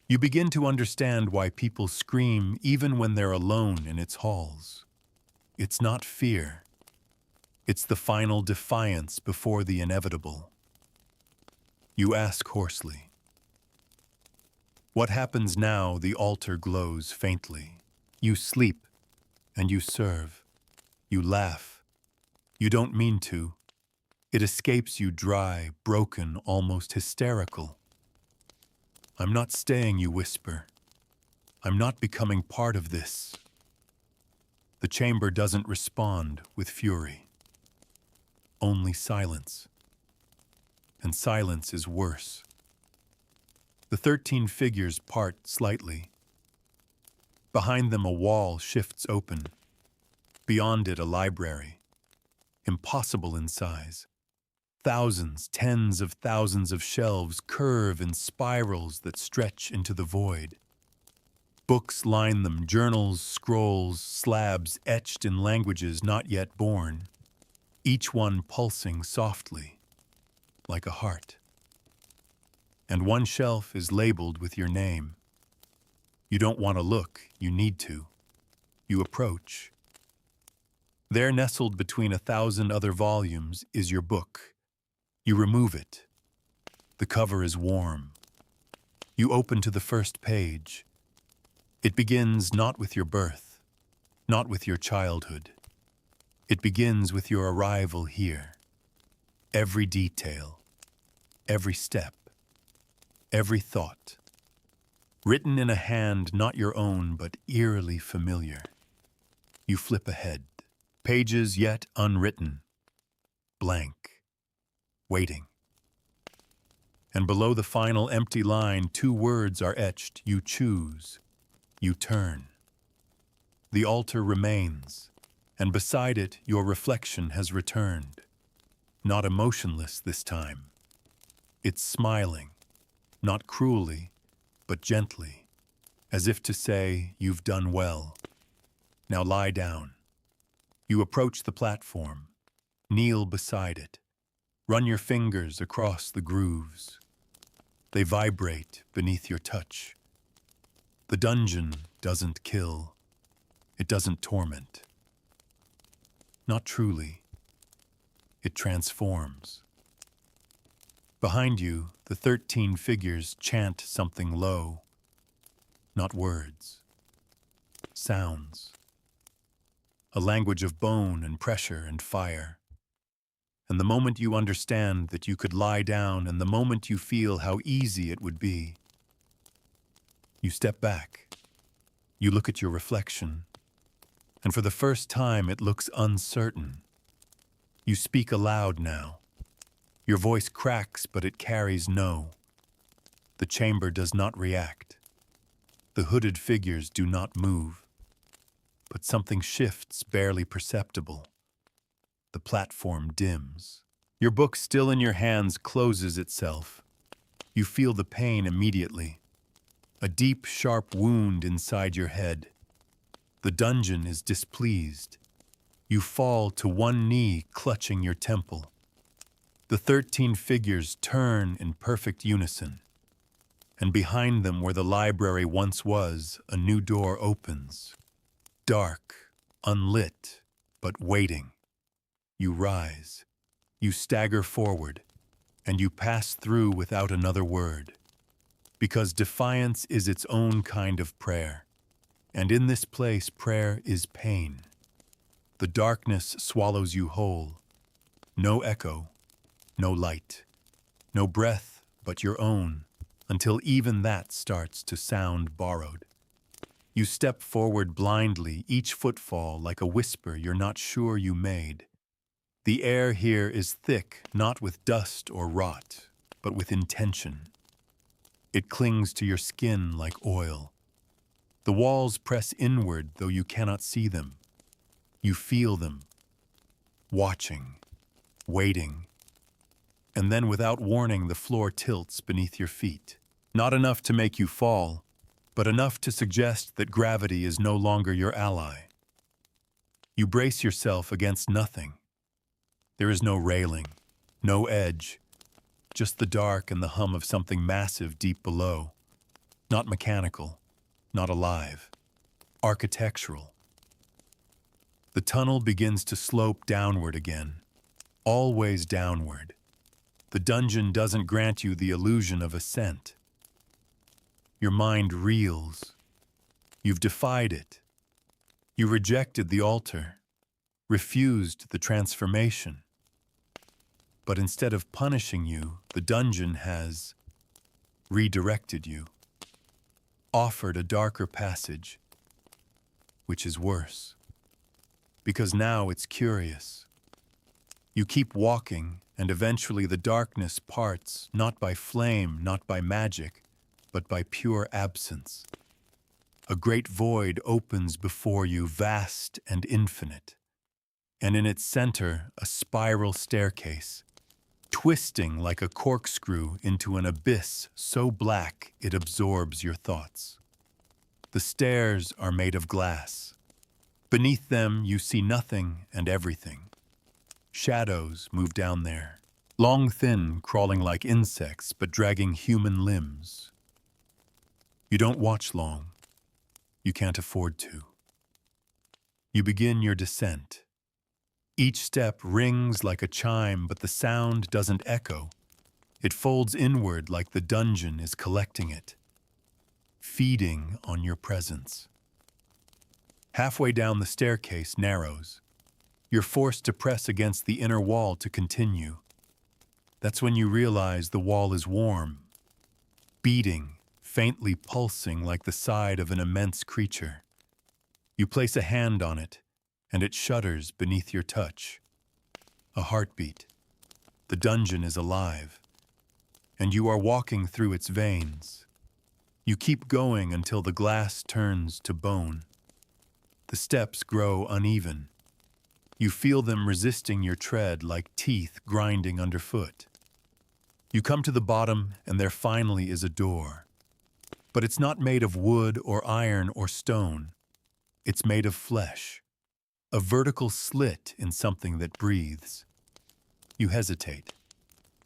You begin to understand why people scream even when they're alone in its halls. It's not fear. It's the final defiance before the inevitable. You ask hoarsely. What happens now? The altar glows faintly. You sleep, and you serve. You laugh. You don't mean to. It escapes you dry, broken, almost hysterical. I'm not staying, you whisper. I'm not becoming part of this. The chamber doesn't respond with fury. Only silence. And silence is worse. The 13 figures part slightly. Behind them a wall shifts open. Beyond it a library. impossible in size. Thousands, tens of thousands of shelves curve in spirals that stretch into the void. Books line them, journals, scrolls, slabs etched in languages not yet born, each one pulsing softly, like a heart. And one shelf is labeled with your name. You don't want to look, you need to. You approach. There, nestled between 1,000 other volumes, is your book. You remove it. The cover is warm. You open to the first page. It begins not with your birth, not with your childhood. It begins with your arrival here. Every detail, every step, every thought, written in a hand not your own but eerily familiar. You flip ahead, pages yet unwritten, blank, waiting. And below the final empty line, 2 words are etched. You choose, you turn. The altar remains, and beside it your reflection has returned. Not emotionless this time. It's smiling, not cruelly, but gently, as if to say, you've done well. Now lie down. You approach the platform, kneel beside it, run your fingers across the grooves. They vibrate beneath your touch. The dungeon doesn't kill. It doesn't torment. Not truly. It transforms. Behind you, the 13 figures chant something low. Not words. Sounds. A language of bone and pressure and fire. And the moment you understand that you could lie down, and the moment you feel how easy it would be, you step back. You look at your reflection, and for the first time it looks uncertain. You speak aloud now. Your voice cracks, but it carries no. The chamber does not react. The hooded figures do not move. But something shifts, barely perceptible. The platform dims. Your book, still in your hands, closes itself. You feel the pain immediately. A deep, sharp wound inside your head. The dungeon is displeased. You fall to one knee, clutching your temple. The 13 figures turn in perfect unison. And behind them, where the library once was, a new door opens. Dark, unlit, but waiting. You rise, you stagger forward, and you pass through without another word. Because defiance is its own kind of prayer. And in this place, prayer is pain. The darkness swallows you whole. No echo, no light, no breath but your own, until even that starts to sound borrowed. You step forward blindly, each footfall like a whisper you're not sure you made. The air here is thick, not with dust or rot, but with intention. It clings to your skin like oil. The walls press inward, though you cannot see them. You feel them, watching, waiting. And then, without warning, the floor tilts beneath your feet. Not enough to make you fall, but enough to suggest that gravity is no longer your ally. You brace yourself against nothing. There is no railing, no edge, just the dark and the hum of something massive deep below. Not mechanical, not alive, architectural. The tunnel begins to slope downward again, always downward. The dungeon doesn't grant you the illusion of ascent. Your mind reels. You've defied it. You rejected the altar, refused the transformation. But instead of punishing you, the dungeon has redirected you, offered a darker passage, which is worse. Because now it's curious. You keep walking, and eventually the darkness parts, not by flame, not by magic, but by pure absence. A great void opens before you, vast and infinite. and in its center, a spiral staircase, twisting like a corkscrew into an abyss so black it absorbs your thoughts. The stairs are made of glass. Beneath them, you see nothing and everything. Shadows move down there, long, thin, crawling like insects, but dragging human limbs. You don't watch long. You can't afford to. You begin your descent. Each step rings like a chime, but the sound doesn't echo. It folds inward like the dungeon is collecting it, feeding on your presence. Halfway down, the staircase narrows. You're forced to press against the inner wall to continue. That's when you realize the wall is warm, beating, faintly pulsing like the side of an immense creature. You place a hand on it, and it shudders beneath your touch. A heartbeat. The dungeon is alive, and you are walking through its veins. You keep going until the glass turns to bone. The steps grow uneven. You feel them resisting your tread like teeth grinding underfoot. You come to the bottom, and there finally is a door. But it's not made of wood or iron or stone. It's made of flesh, a vertical slit in something that breathes. You hesitate,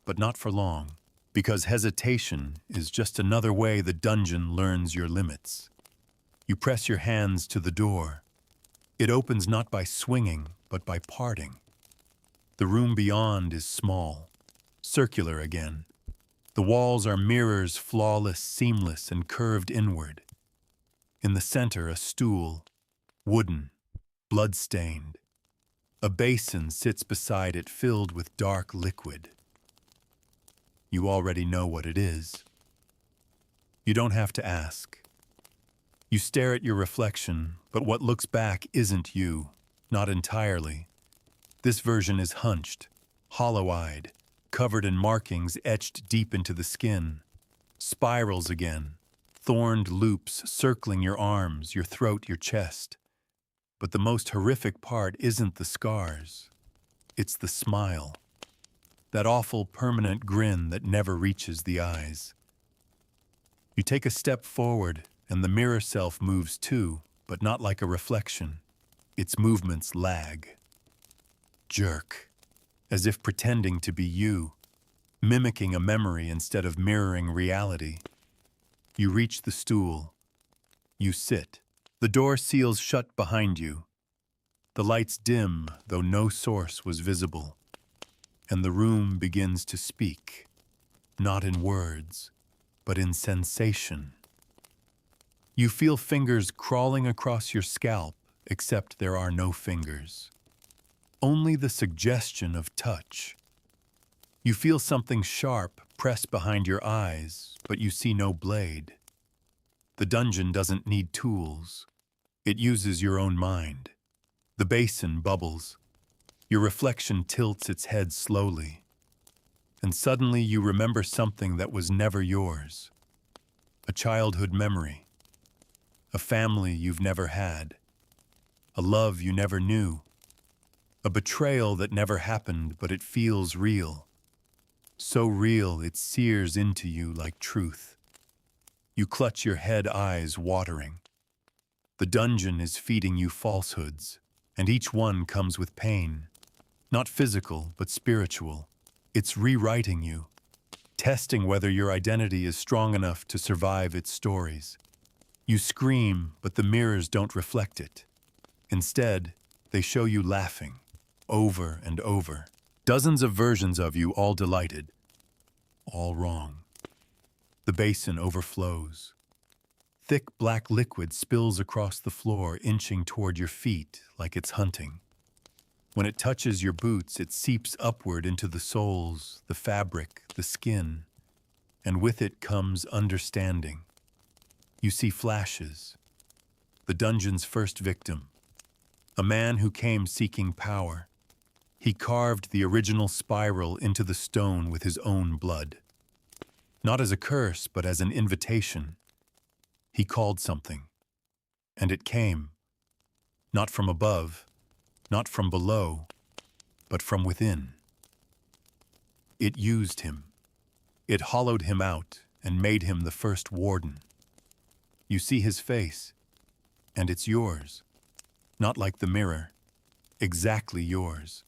but not for long, because hesitation is just another way the dungeon learns your limits. You press your hands to the door. It opens not by swinging, but by parting. The room beyond is small, circular again. The walls are mirrors, flawless, seamless, and curved inward. In the center, a stool, wooden, blood-stained. A basin sits beside it filled with dark liquid. You already know what it is. You don't have to ask. You stare at your reflection, but what looks back isn't you, not entirely. This version is hunched, hollow-eyed, covered in markings etched deep into the skin. Spirals again, thorned loops circling your arms, your throat, your chest. But the most horrific part isn't the scars. It's the smile. That awful permanent grin that never reaches the eyes. You take a step forward, and the mirror self moves too, but not like a reflection. Its movements lag. Jerk. As if pretending to be you, mimicking a memory instead of mirroring reality. You reach the stool. You sit. The door seals shut behind you. The lights dim, though no source was visible. And the room begins to speak, not in words, but in sensation. You feel fingers crawling across your scalp, except there are no fingers. Only the suggestion of touch. You feel something sharp pressed behind your eyes, but you see no blade. The dungeon doesn't need tools. It uses your own mind. The basin bubbles. Your reflection tilts its head slowly. And suddenly you remember something that was never yours. A childhood memory. A family you've never had. A love you never knew. A betrayal that never happened, but it feels real. So real it sears into you like truth. You clutch your head, eyes watering. The dungeon is feeding you falsehoods, and each one comes with pain. Not physical, but spiritual. It's rewriting you, testing whether your identity is strong enough to survive its stories. You scream, but the mirrors don't reflect it. Instead, they show you laughing, over and over. Dozens of versions of you, all delighted, all wrong. The basin overflows. Thick black liquid spills across the floor, inching toward your feet like it's hunting. When it touches your boots, it seeps upward into the soles, the fabric, the skin, and with it comes understanding. You see flashes. The dungeon's first victim. A man who came seeking power. He carved the original spiral into the stone with his own blood. Not as a curse, but as an invitation. He called something, and it came, not from above, not from below, but from within. It used him. It hollowed him out and made him the first warden. You see his face, and it's yours. Not like the mirror, exactly yours.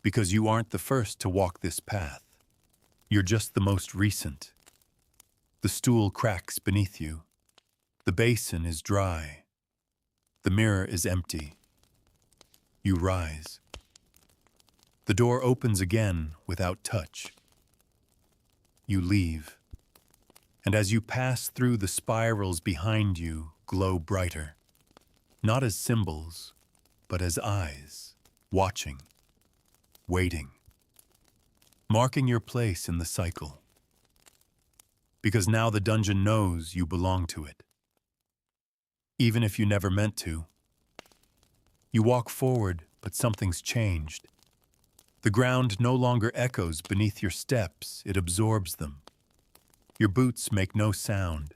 Because you aren't the first to walk this path. You're just the most recent. The stool cracks beneath you. The basin is dry. The mirror is empty. You rise. The door opens again without touch. You leave. And as you pass through, the spirals behind you glow brighter. Not as symbols, but as eyes, watching, waiting, marking your place in the cycle. Because now the dungeon knows you belong to it. Even if you never meant to. You walk forward, but something's changed. The ground no longer echoes beneath your steps, it absorbs them. Your boots make no sound.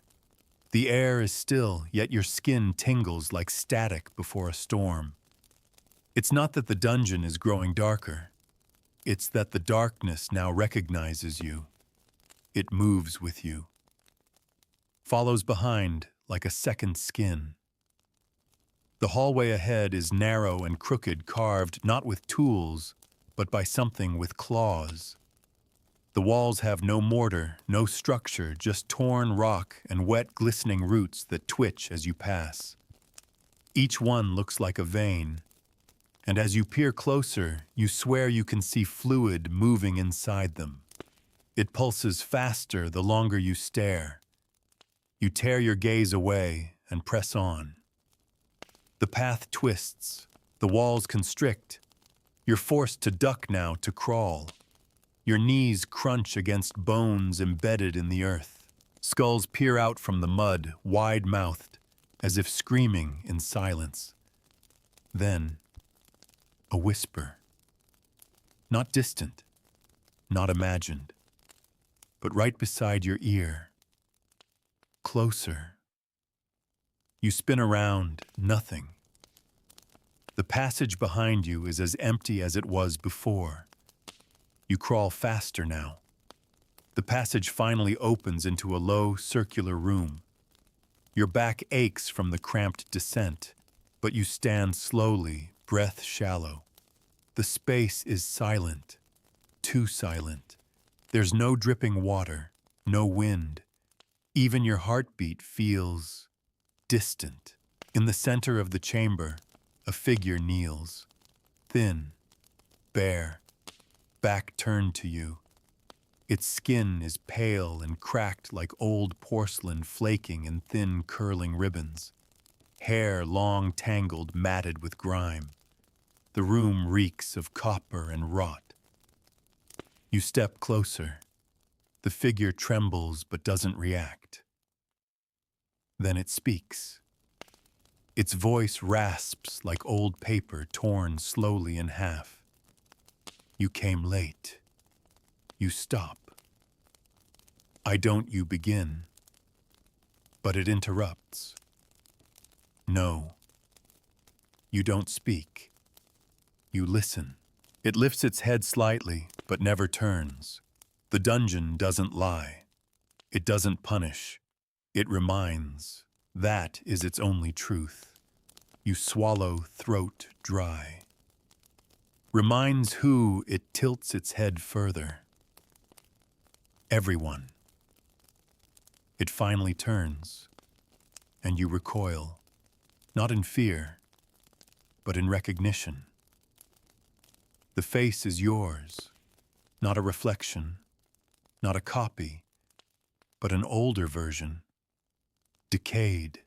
The air is still, yet your skin tingles like static before a storm. It's not that the dungeon is growing darker. It's that the darkness now recognizes you. It moves with you. Follows behind like a second skin. The hallway ahead is narrow and crooked, carved not with tools, but by something with claws. The walls have no mortar, no structure, just torn rock and wet, glistening roots that twitch as you pass. Each one looks like a vein, and as you peer closer, you swear you can see fluid moving inside them. It pulses faster the longer you stare. You tear your gaze away and press on. The path twists, the walls constrict. You're forced to duck now, to crawl. Your knees crunch against bones embedded in the earth. Skulls peer out from the mud, wide-mouthed, as if screaming in silence. Then, a whisper. Not distant, not imagined, but right beside your ear. Closer. You spin around, nothing. The passage behind you is as empty as it was before. You crawl faster now. The passage finally opens into a low, circular room. Your back aches from the cramped descent, but you stand slowly, breath shallow. The space is silent, too silent. There's no dripping water, no wind. Even your heartbeat feels distant. In the center of the chamber, a figure kneels, thin, bare, back turned to you. Its skin is pale and cracked like old porcelain, flaking in thin, curling ribbons. Hair long tangled, matted with grime. The room reeks of copper and rot. You step closer. The figure trembles but doesn't react. Then it speaks. Its voice rasps like old paper torn slowly in half. You came late. You stop. I don't, you begin. But it interrupts. No. You don't speak. You listen. It lifts its head slightly, but never turns. The dungeon doesn't lie. It doesn't punish. It reminds. That is its only truth. You swallow, throat dry. Reminds who it tilts its head further. Everyone. It finally turns, and you recoil, not in fear, but in recognition. The face is yours, not a reflection, not a copy, but an older version, decayed,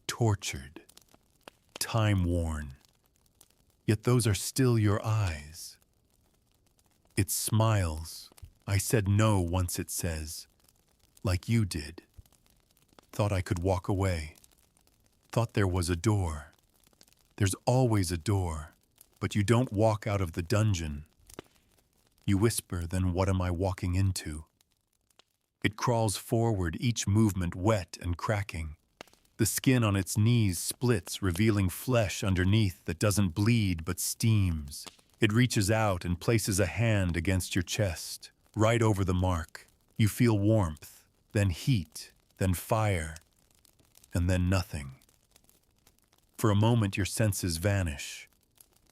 tortured, time-worn. Yet those are still your eyes. It smiles. I said no once, it says, like you did. Thought I could walk away. Thought there was a door. There's always a door, but you don't walk out of the dungeon. You whisper, then what am I walking into? It crawls forward, each movement wet and cracking. The skin on its knees splits, revealing flesh underneath that doesn't bleed but steams. It reaches out and places a hand against your chest, right over the mark. You feel warmth, then heat, then fire, and then nothing. For a moment, your senses vanish.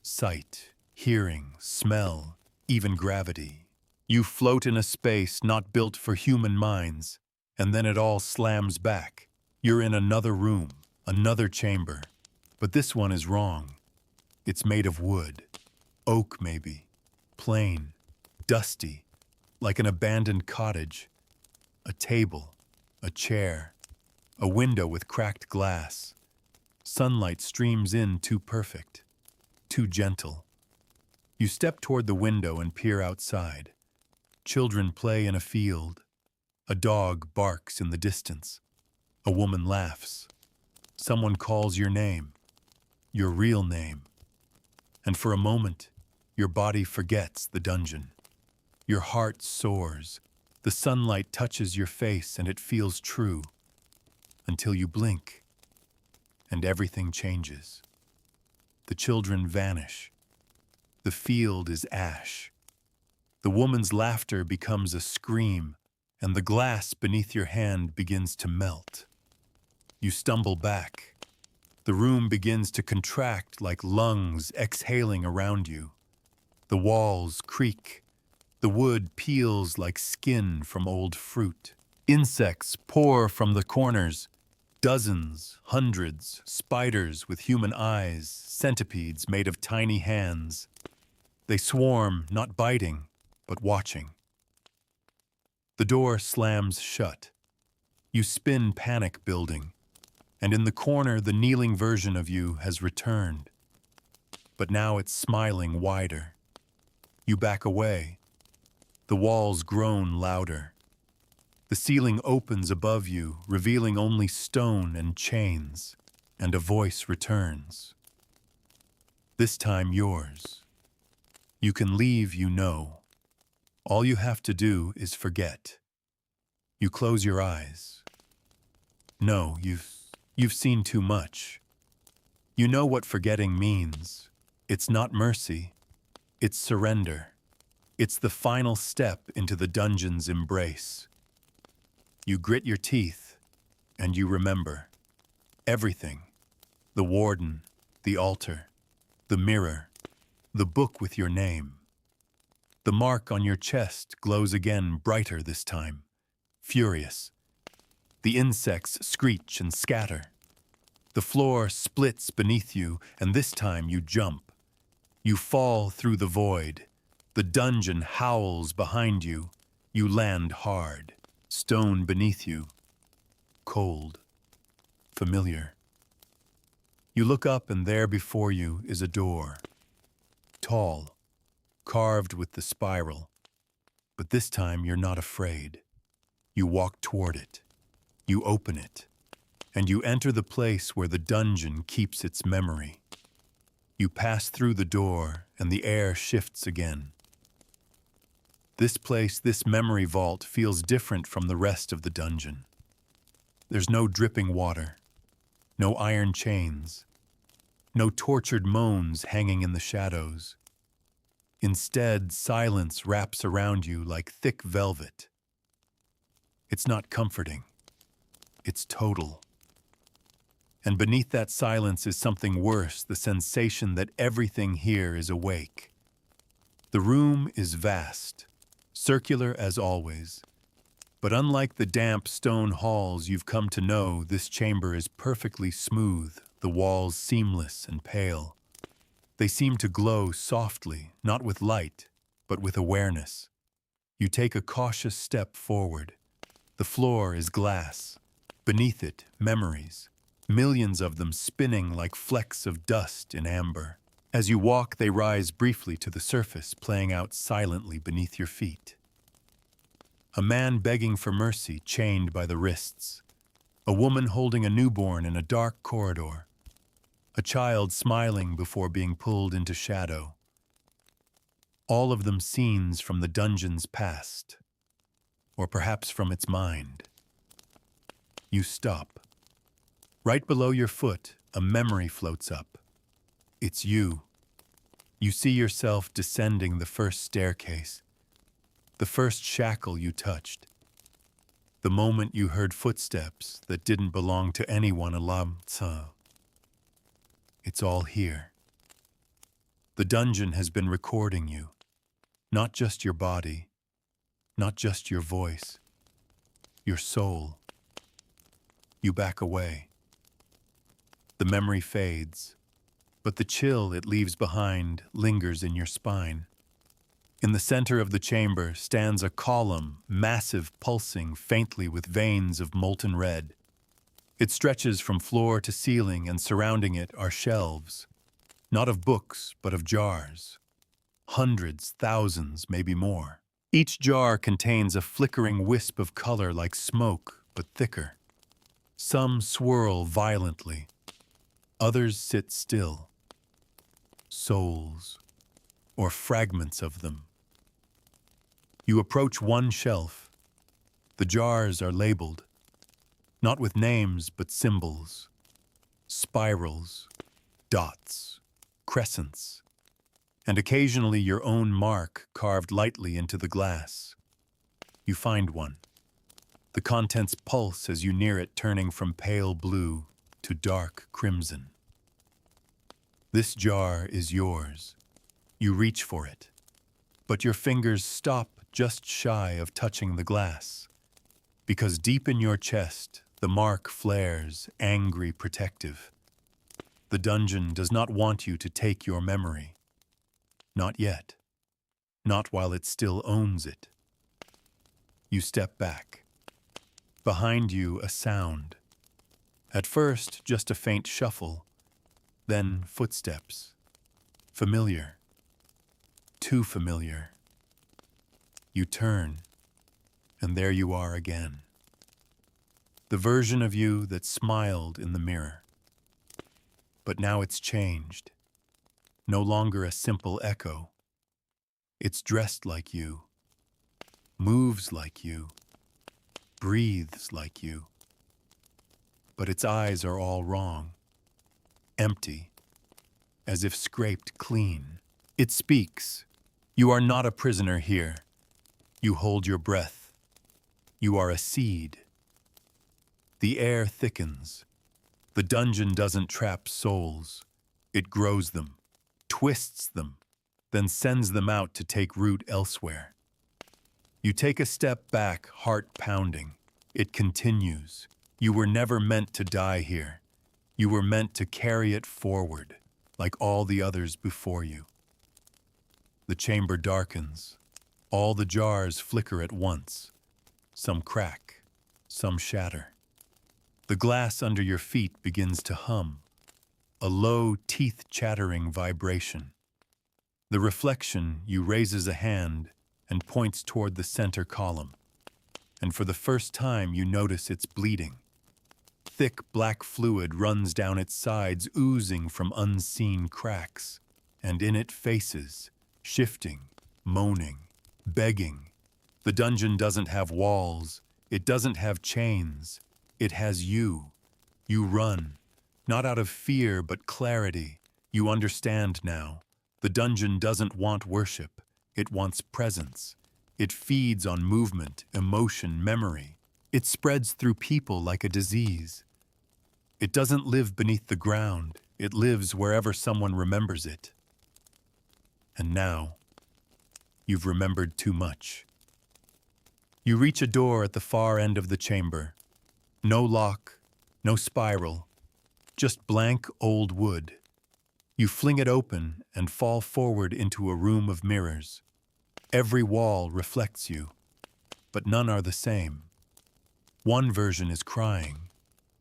Sight, hearing, smell, even gravity. You float in a space not built for human minds, and then it all slams back. You're in another room, another chamber. But this one is wrong. It's made of wood. Oak, maybe. Plain. Dusty. Like an abandoned cottage. A table. A chair. A window with cracked glass. Sunlight streams in too perfect. Too gentle. You step toward the window and peer outside. Children play in a field. A dog barks in the distance. A woman laughs. Someone calls your name. Your real name. And for a moment, your body forgets the dungeon. Your heart soars. The sunlight touches your face and it feels true. Until you blink. And everything changes. The children vanish. The field is ash. The woman's laughter becomes a scream, and the glass beneath your hand begins to melt. You stumble back. The room begins to contract like lungs exhaling around you. The walls creak. The wood peels like skin from old fruit. Insects pour from the corners. Dozens, hundreds, spiders with human eyes, centipedes made of tiny hands. They swarm, not biting, but watching. The door slams shut. You spin, panic building, and in the corner the kneeling version of you has returned. But now it's smiling wider. You back away. The walls groan louder. The ceiling opens above you, revealing only stone and chains, and a voice returns. This time yours. You can leave, you know. All you have to do is forget. You close your eyes. No, you've seen too much. You know what forgetting means. It's not mercy. It's surrender. It's the final step into the dungeon's embrace. You grit your teeth, and you remember. Everything. The warden, the altar, the mirror, the book with your name. The mark on your chest glows again, brighter this time, furious. The insects screech and scatter. The floor splits beneath you, and this time you jump. You fall through the void. The dungeon howls behind you. You land hard. Stone beneath you. Cold. Familiar. You look up, and there before you is a door. Tall. Carved with the spiral. But this time you're not afraid. You walk toward it. You open it. And you enter the place where the dungeon keeps its memory. You pass through the door, and the air shifts again. This place, this memory vault, feels different from the rest of the dungeon. There's no dripping water, no iron chains, no tortured moans hanging in the shadows. Instead, silence wraps around you like thick velvet. It's not comforting. It's total. And beneath that silence is something worse, the sensation that everything here is awake. The room is vast, circular as always. But unlike the damp stone halls you've come to know, this chamber is perfectly smooth, the walls seamless and pale. They seem to glow softly, not with light, but with awareness. You take a cautious step forward. The floor is glass. Beneath it, memories. Millions of them spinning like flecks of dust in amber. As you walk, they rise briefly to the surface, playing out silently beneath your feet. A man begging for mercy, chained by the wrists. A woman holding a newborn in a dark corridor. A child smiling before being pulled into shadow. All of them scenes from the dungeon's past, or perhaps from its mind. You stop. Right below your foot, a memory floats up. It's you. You see yourself descending the first staircase, the first shackle you touched, the moment you heard footsteps that didn't belong to anyone alive. It's all here. The dungeon has been recording you, not just your body, not just your voice, your soul. You back away. The memory fades, but the chill it leaves behind lingers in your spine. In the center of the chamber stands a column, massive, pulsing faintly with veins of molten red. It stretches from floor to ceiling, and surrounding it are shelves, not of books, but of jars. Hundreds, thousands, maybe more. Each jar contains a flickering wisp of color like smoke, but thicker. Some swirl violently. Others sit still. Souls, or fragments of them. You approach one shelf. The jars are labeled, not with names, but symbols. Spirals, dots, crescents, and occasionally your own mark carved lightly into the glass. You find one. The contents pulse as you near it, turning from pale blue to dark crimson. This jar is yours. You reach for it, but your fingers stop just shy of touching the glass, because deep in your chest, the mark flares, angry, protective. The dungeon does not want you to take your memory. Not yet. Not while it still owns it. You step back. Behind you, a sound. At first, just a faint shuffle, then footsteps. Familiar. Too familiar. You turn, and there you are again. The version of you that smiled in the mirror. But now it's changed. No longer a simple echo. It's dressed like you, moves like you, breathes like you. But its eyes are all wrong, empty, as if scraped clean. It speaks. You are not a prisoner here. You hold your breath. You are a seed. The air thickens. The dungeon doesn't trap souls. It grows them, twists them, then sends them out to take root elsewhere. You take a step back, heart pounding. It continues. You were never meant to die here. You were meant to carry it forward, like all the others before you. The chamber darkens. All the jars flicker at once. Some crack, some shatter. The glass under your feet begins to hum, a low, teeth-chattering vibration. The reflection, you raises a hand and points toward the center column. And for the first time, you notice it's bleeding. Thick black fluid runs down its sides, oozing from unseen cracks. And in it faces, shifting, moaning, begging. The dungeon doesn't have walls. It doesn't have chains. It has you. You run, not out of fear, but clarity. You understand now. The dungeon doesn't want worship. It wants presence. It feeds on movement, emotion, memory. It spreads through people like a disease. It doesn't live beneath the ground. It lives wherever someone remembers it. And now, you've remembered too much. You reach a door at the far end of the chamber. No lock, no spiral, just blank old wood. You fling it open and fall forward into a room of mirrors. Every wall reflects you, but none are the same. One version is crying.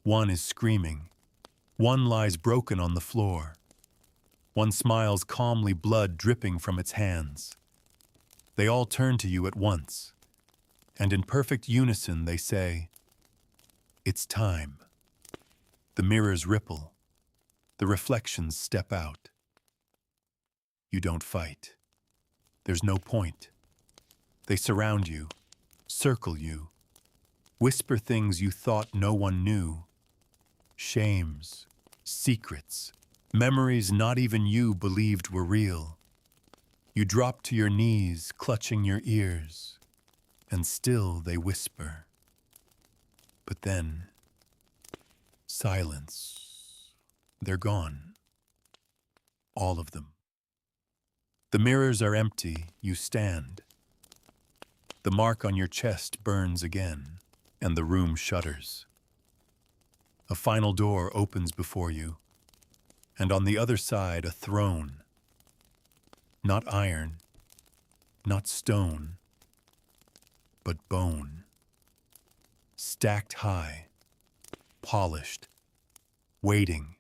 One is screaming. One lies broken on the floor. One smiles calmly, blood dripping from its hands. They all turn to you at once, and in perfect unison they say, "It's time." The mirrors ripple. The reflections step out. You don't fight. There's no point. They surround you, circle you, whisper things you thought no one knew. shames, secrets, memories not even you believed were real. You drop to your knees, clutching your ears, and still they whisper. But then, silence. They're gone. All of them. The mirrors are empty, you stand. The mark on your chest burns again, and the room shudders. A final door opens before you, and on the other side a throne. Not iron, not stone, but bone. Stacked high, polished, waiting.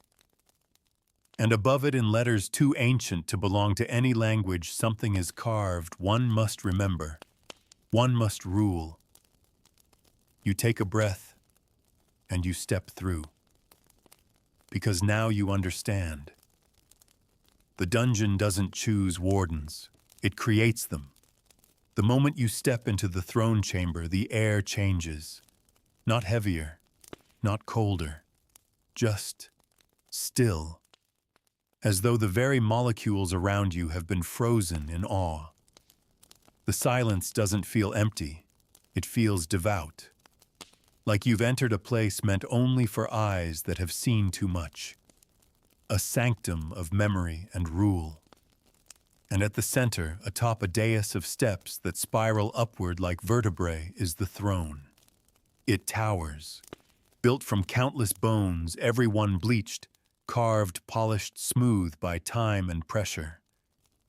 And above it in letters too ancient to belong to any language, something is carved. One must remember. One must rule. You take a breath, and you step through. Because now you understand. The dungeon doesn't choose wardens. It creates them. The moment you step into the throne chamber, the air changes. Not heavier, not colder, just still. As though the very molecules around you have been frozen in awe. The silence doesn't feel empty. It feels devout. Like you've entered a place meant only for eyes that have seen too much. A sanctum of memory and rule. And at the center, atop a dais of steps that spiral upward like vertebrae, is the throne. It towers, built from countless bones, every one bleached, carved, polished smooth by time and pressure.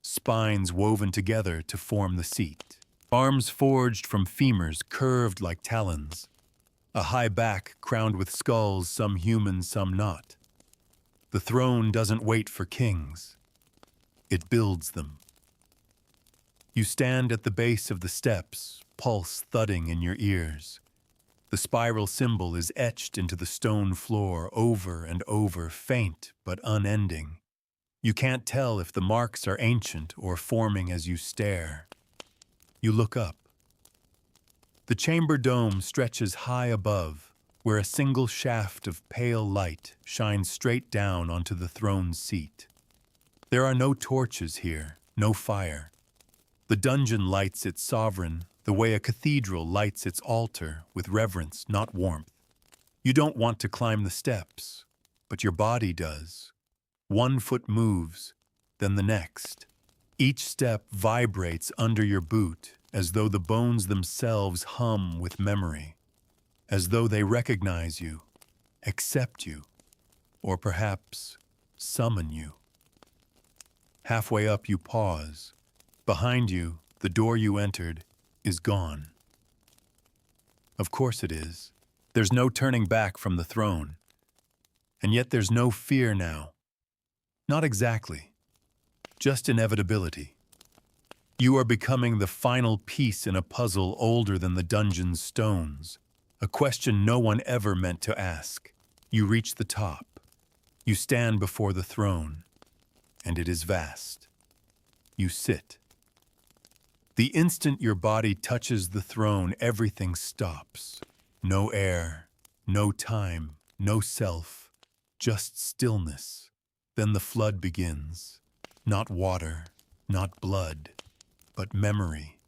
Spines woven together to form the seat. Arms forged from femurs curved like talons. A high back crowned with skulls, some human, some not. The throne doesn't wait for kings. It builds them. You stand at the base of the steps, pulse thudding in your ears. The spiral symbol is etched into the stone floor over and over, faint but unending. You can't tell if the marks are ancient or forming as you stare. You look up. The chamber dome stretches high above, where a single shaft of pale light shines straight down onto the throne's seat. There are no torches here, no fire. The dungeon lights its sovereign the way a cathedral lights its altar, with reverence, not warmth. You don't want to climb the steps, but your body does. One foot moves, then the next. Each step vibrates under your boot, as though the bones themselves hum with memory, as though they recognize you, accept you, or perhaps summon you. Halfway up, you pause. Behind you, the door you entered is gone. Of course it is. There's no turning back from the throne. And yet there's no fear now. Not exactly. Just inevitability. You are becoming the final piece in a puzzle older than the dungeon's stones. A question no one ever meant to ask. You reach the top. You stand before the throne. And it is vast. You sit. The instant your body touches the throne, everything stops. No air, no time, no self, just stillness. Then the flood begins. Not water, not blood, but memory.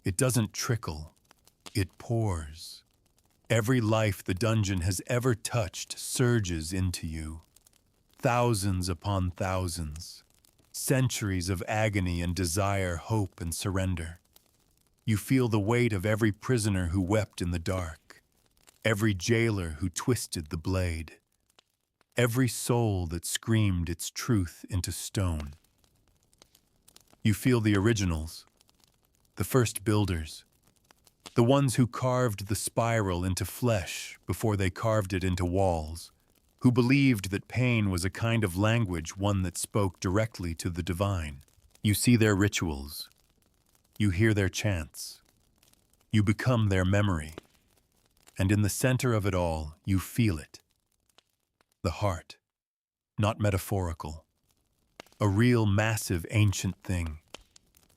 It doesn't trickle, it pours. Every life the dungeon has ever touched surges into you. Thousands upon thousands. Centuries of agony and desire, hope and surrender. You feel the weight of every prisoner who wept in the dark, every jailer who twisted the blade, every soul that screamed its truth into stone. You feel the originals, the first builders, the ones who carved the spiral into flesh before they carved it into walls, who believed that pain was a kind of language, one that spoke directly to the divine. You see their rituals. You hear their chants. You become their memory. And in the center of it all, you feel it. The heart, not metaphorical. A real massive ancient thing.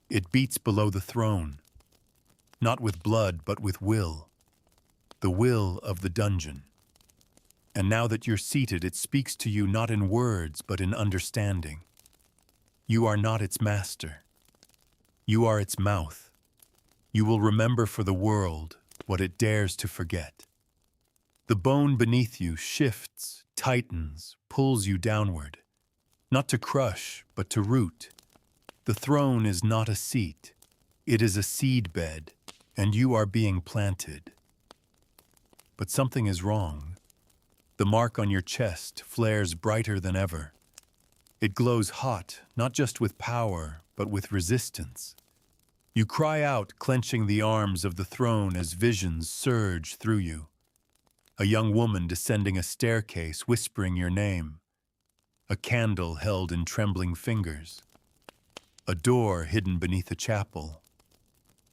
It beats below the throne. Not with blood, but with will. The will of the dungeon. And now that you're seated, it speaks to you not in words, but in understanding. You are not its master. You are its mouth. You will remember for the world what it dares to forget. The bone beneath you shifts, tightens, pulls you downward, not to crush, but to root. The throne is not a seat. It is a seed bed, and you are being planted. But something is wrong. The mark on your chest flares brighter than ever. It glows hot, not just with power, but with resistance. You cry out, clenching the arms of the throne as visions surge through you. A young woman descending a staircase, whispering your name. A candle held in trembling fingers. A door hidden beneath a chapel.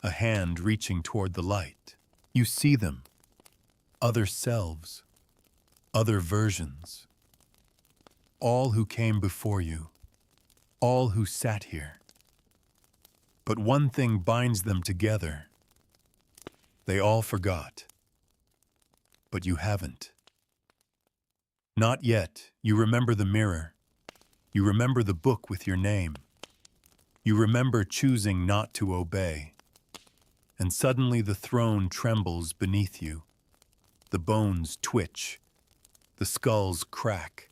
A hand reaching toward the light. You see them. Other selves. Other versions. All who came before you. All who sat here. But one thing binds them together. They all forgot. But you haven't. Not yet. You remember the mirror. You remember the book with your name. You remember choosing not to obey. And suddenly the throne trembles beneath you. The bones twitch. The skulls crack.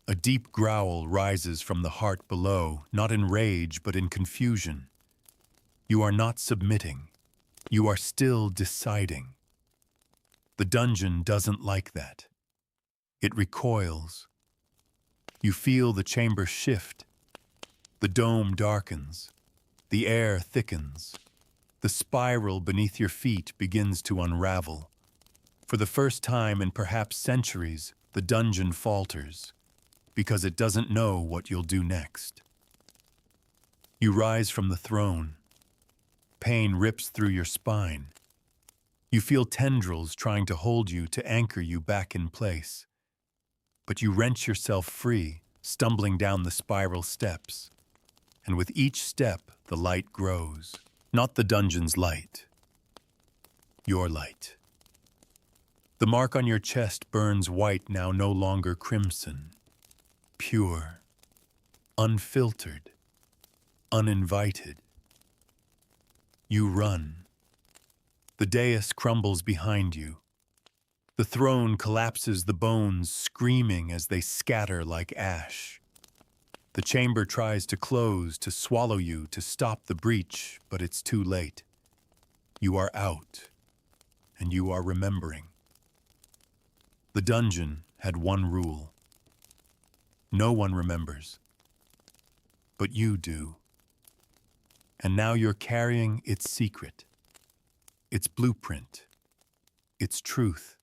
A deep growl rises from the heart below, not in rage but in confusion. You are not submitting. You are still deciding. The dungeon doesn't like that. It recoils. You feel the chamber shift. The dome darkens. The air thickens. The spiral beneath your feet begins to unravel. For the first time in perhaps centuries, the dungeon falters, because it doesn't know what you'll do next. You rise from the throne. Pain rips through your spine. You feel tendrils trying to hold you, to anchor you back in place. But you wrench yourself free, stumbling down the spiral steps. And with each step, the light grows. Not the dungeon's light. Your light. The mark on your chest burns white, now no longer crimson. Pure. Unfiltered. Uninvited. You run. The dais crumbles behind you. The throne collapses, the bones screaming as they scatter like ash. The chamber tries to close, to swallow you, to stop the breach, but it's too late. You are out, and you are remembering. The dungeon had one rule. No one remembers, but you do. And now you're carrying its secret, its blueprint, its truth.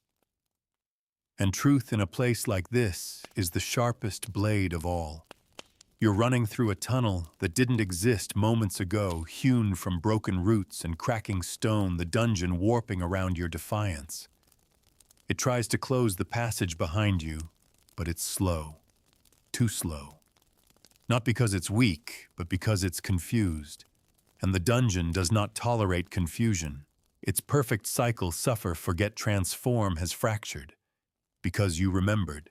And truth in a place like this is the sharpest blade of all. You're running through a tunnel that didn't exist moments ago, hewn from broken roots and cracking stone, the dungeon warping around your defiance. It tries to close the passage behind you, but it's slow. Too slow. Not because it's weak, but because it's confused. And the dungeon does not tolerate confusion. Its perfect cycle suffer, forget, transform has fractured. Because you remembered.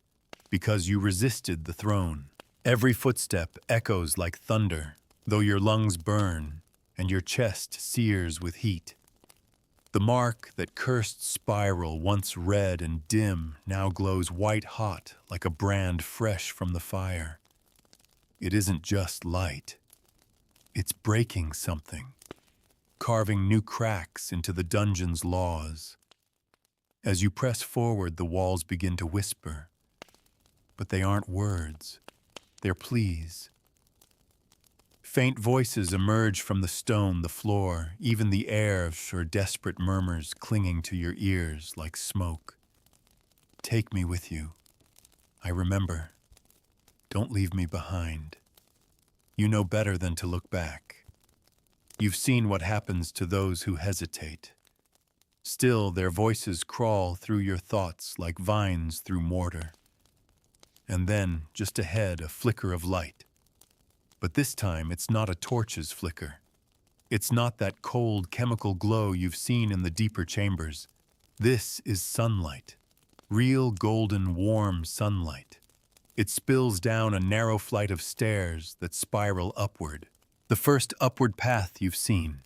Because you resisted the throne. Every footstep echoes like thunder, though your lungs burn and your chest sears with heat. The mark, that cursed spiral, once red and dim, now glows white-hot like a brand fresh from the fire. It isn't just light. It's breaking something, carving new cracks into the dungeon's laws. As you press forward, the walls begin to whisper. But they aren't words. They're pleas. Faint voices emerge from the stone, the floor, even the air for desperate murmurs clinging to your ears like smoke. Take me with you. I remember. Don't leave me behind. You know better than to look back. You've seen what happens to those who hesitate. Still, their voices crawl through your thoughts like vines through mortar. And then, just ahead, a flicker of light. But this time, it's not a torch's flicker. It's not that cold chemical glow you've seen in the deeper chambers. This is sunlight. Real golden warm sunlight. It spills down a narrow flight of stairs that spiral upward. The first upward path you've seen.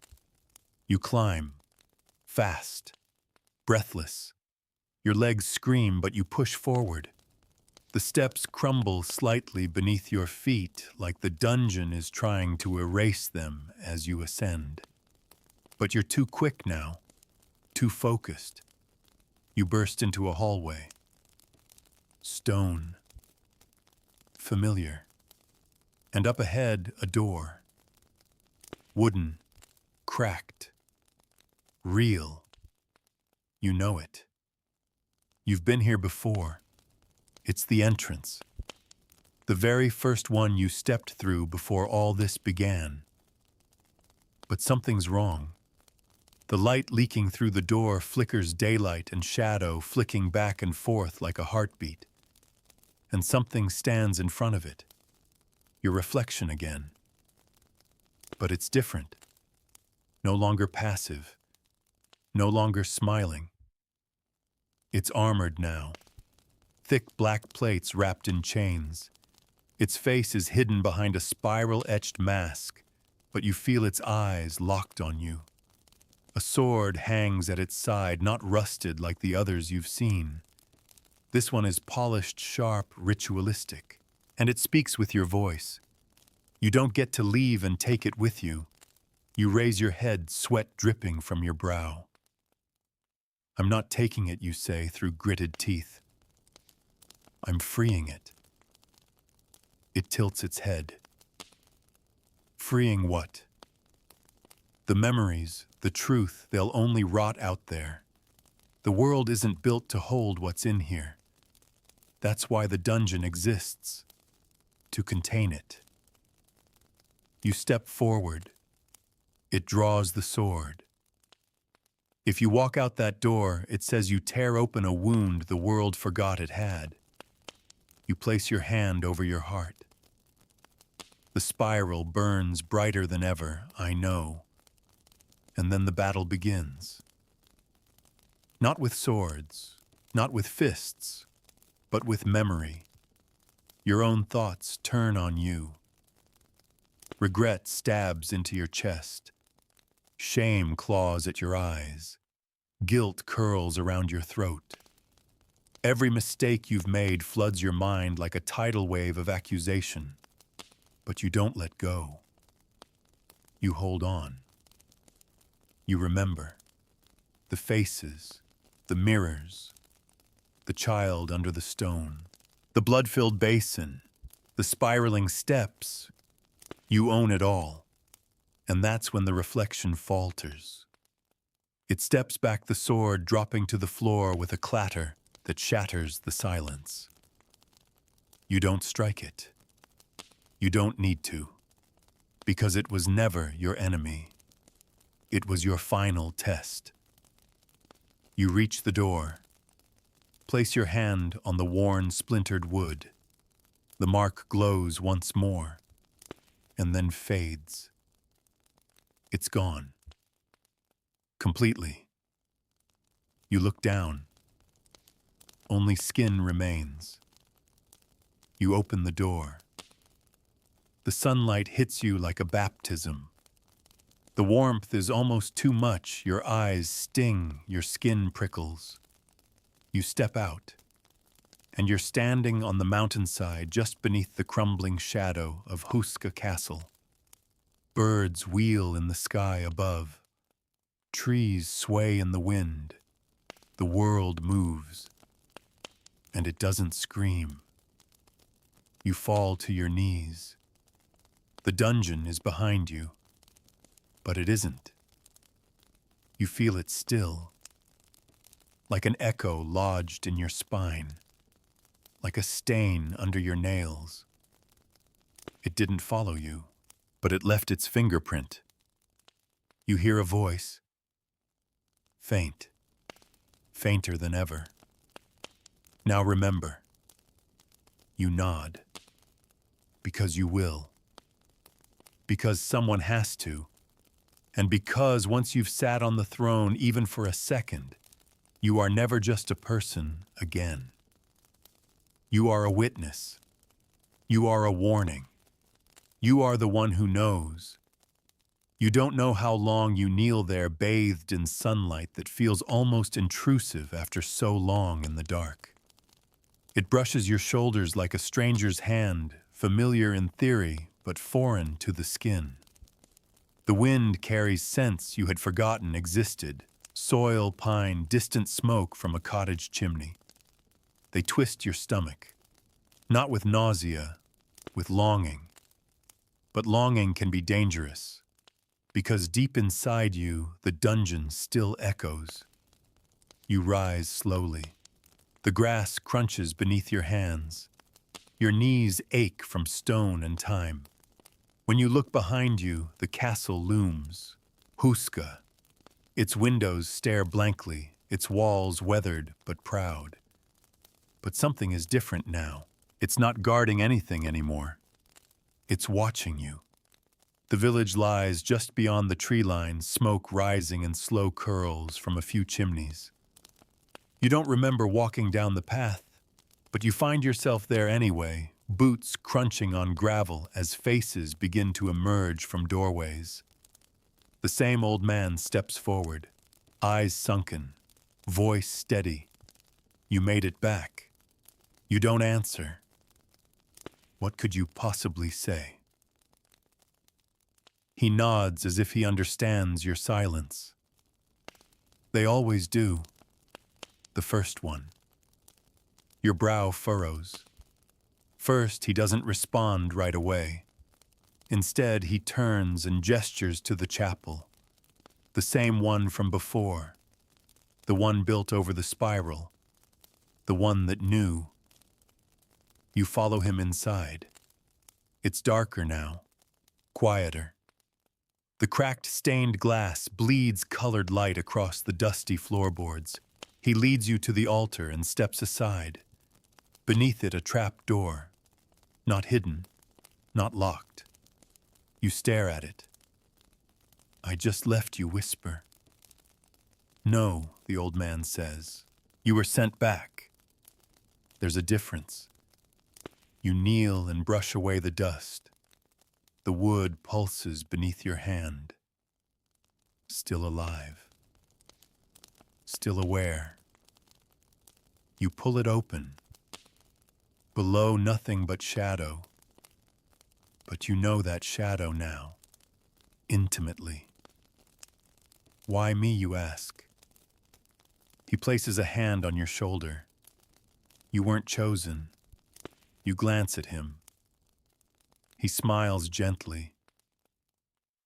You climb, fast, breathless. Your legs scream, but you push forward. The steps crumble slightly beneath your feet, like the dungeon is trying to erase them as you ascend. But you're too quick now, too focused. You burst into a hallway. Stone. Familiar. And up ahead, a door. Wooden. Cracked. Real. You know it. You've been here before. It's the entrance. The very first one you stepped through before all this began. But something's wrong. The light leaking through the door flickers daylight and shadow flicking back and forth like a heartbeat. And something stands in front of it. Your reflection again. But it's different. No longer passive. No longer smiling. It's armored now. Thick black plates wrapped in chains. Its face is hidden behind a spiral-etched mask, but you feel its eyes locked on you. A sword hangs at its side, not rusted like the others you've seen. This one is polished, sharp, ritualistic, and it speaks with your voice. You don't get to leave and take it with you. You raise your head, sweat dripping from your brow. I'm not taking it, you say through gritted teeth. I'm freeing it. It tilts its head. Freeing what? The memories, the truth, they'll only rot out there. The world isn't built to hold what's in here. That's why the dungeon exists, to contain it. You step forward. It draws the sword. If you walk out that door, it says you tear open a wound the world forgot it had. You place your hand over your heart. The spiral burns brighter than ever, I know. And then the battle begins. Not with swords, not with fists, but with memory. Your own thoughts turn on you. Regret stabs into your chest. Shame claws at your eyes. Guilt curls around your throat. Every mistake you've made floods your mind like a tidal wave of accusation. But you don't let go. You hold on. You remember. The faces, the mirrors, the child under the stone, the blood-filled basin, the spiraling steps. You own it all. And that's when the reflection falters. It steps back the sword, dropping to the floor with a clatter that shatters the silence. You don't strike it. You don't need to, because it was never your enemy. It was your final test. You reach the door. Place your hand on the worn, splintered wood. The mark glows once more, and then fades. It's gone. Completely. You look down. Only skin remains. You open the door. The sunlight hits you like a baptism. The warmth is almost too much. Your eyes sting, your skin prickles. You step out, and you're standing on the mountainside just beneath the crumbling shadow of Huska Castle. Birds wheel in the sky above. Trees sway in the wind. The world moves. And it doesn't scream. You fall to your knees. The dungeon is behind you, but it isn't. You feel it still, like an echo lodged in your spine, like a stain under your nails. It didn't follow you, but it left its fingerprint. You hear a voice, faint, fainter than ever. Now remember. You nod, because you will. Because someone has to, and because once you've sat on the throne even for a second, You are never just a person again. You are a witness. You are a warning. You are the one who knows. You don't know how long you kneel there bathed in sunlight that feels almost intrusive after so long in the dark. It brushes your shoulders like a stranger's hand, familiar in theory, but foreign to the skin. The wind carries scents you had forgotten existed: soil, pine, distant smoke from a cottage chimney. They twist your stomach, not with nausea, with longing. But longing can be dangerous, because deep inside you, the dungeon still echoes. You rise slowly. The grass crunches beneath your hands. Your knees ache from stone and time. When you look behind you, the castle looms. Huska. Its windows stare blankly, its walls weathered but proud. But something is different now. It's not guarding anything anymore. It's watching you. The village lies just beyond the tree line, smoke rising in slow curls from a few chimneys. You don't remember walking down the path, but you find yourself there anyway, boots crunching on gravel as faces begin to emerge from doorways. The same old man steps forward, eyes sunken, voice steady. You made it back. You don't answer. What could you possibly say? He nods as if he understands your silence. They always do. The first one. Your brow furrows. First, he doesn't respond right away. Instead, he turns and gestures to the chapel. The same one from before. The one built over the spiral. The one that knew. You follow him inside. It's darker now. Quieter. The cracked stained glass bleeds colored light across the dusty floorboards. He leads you to the altar and steps aside. Beneath it, a trap door. Not hidden, not locked. You stare at it. I just left you whisper. No, the old man says. You were sent back. There's a difference. You kneel and brush away the dust. The wood pulses beneath your hand. Still alive. Still aware. You pull it open. Below, nothing but shadow. But you know that shadow now, intimately. Why me, you ask? He places a hand on your shoulder. You weren't chosen. You glance at him. He smiles gently.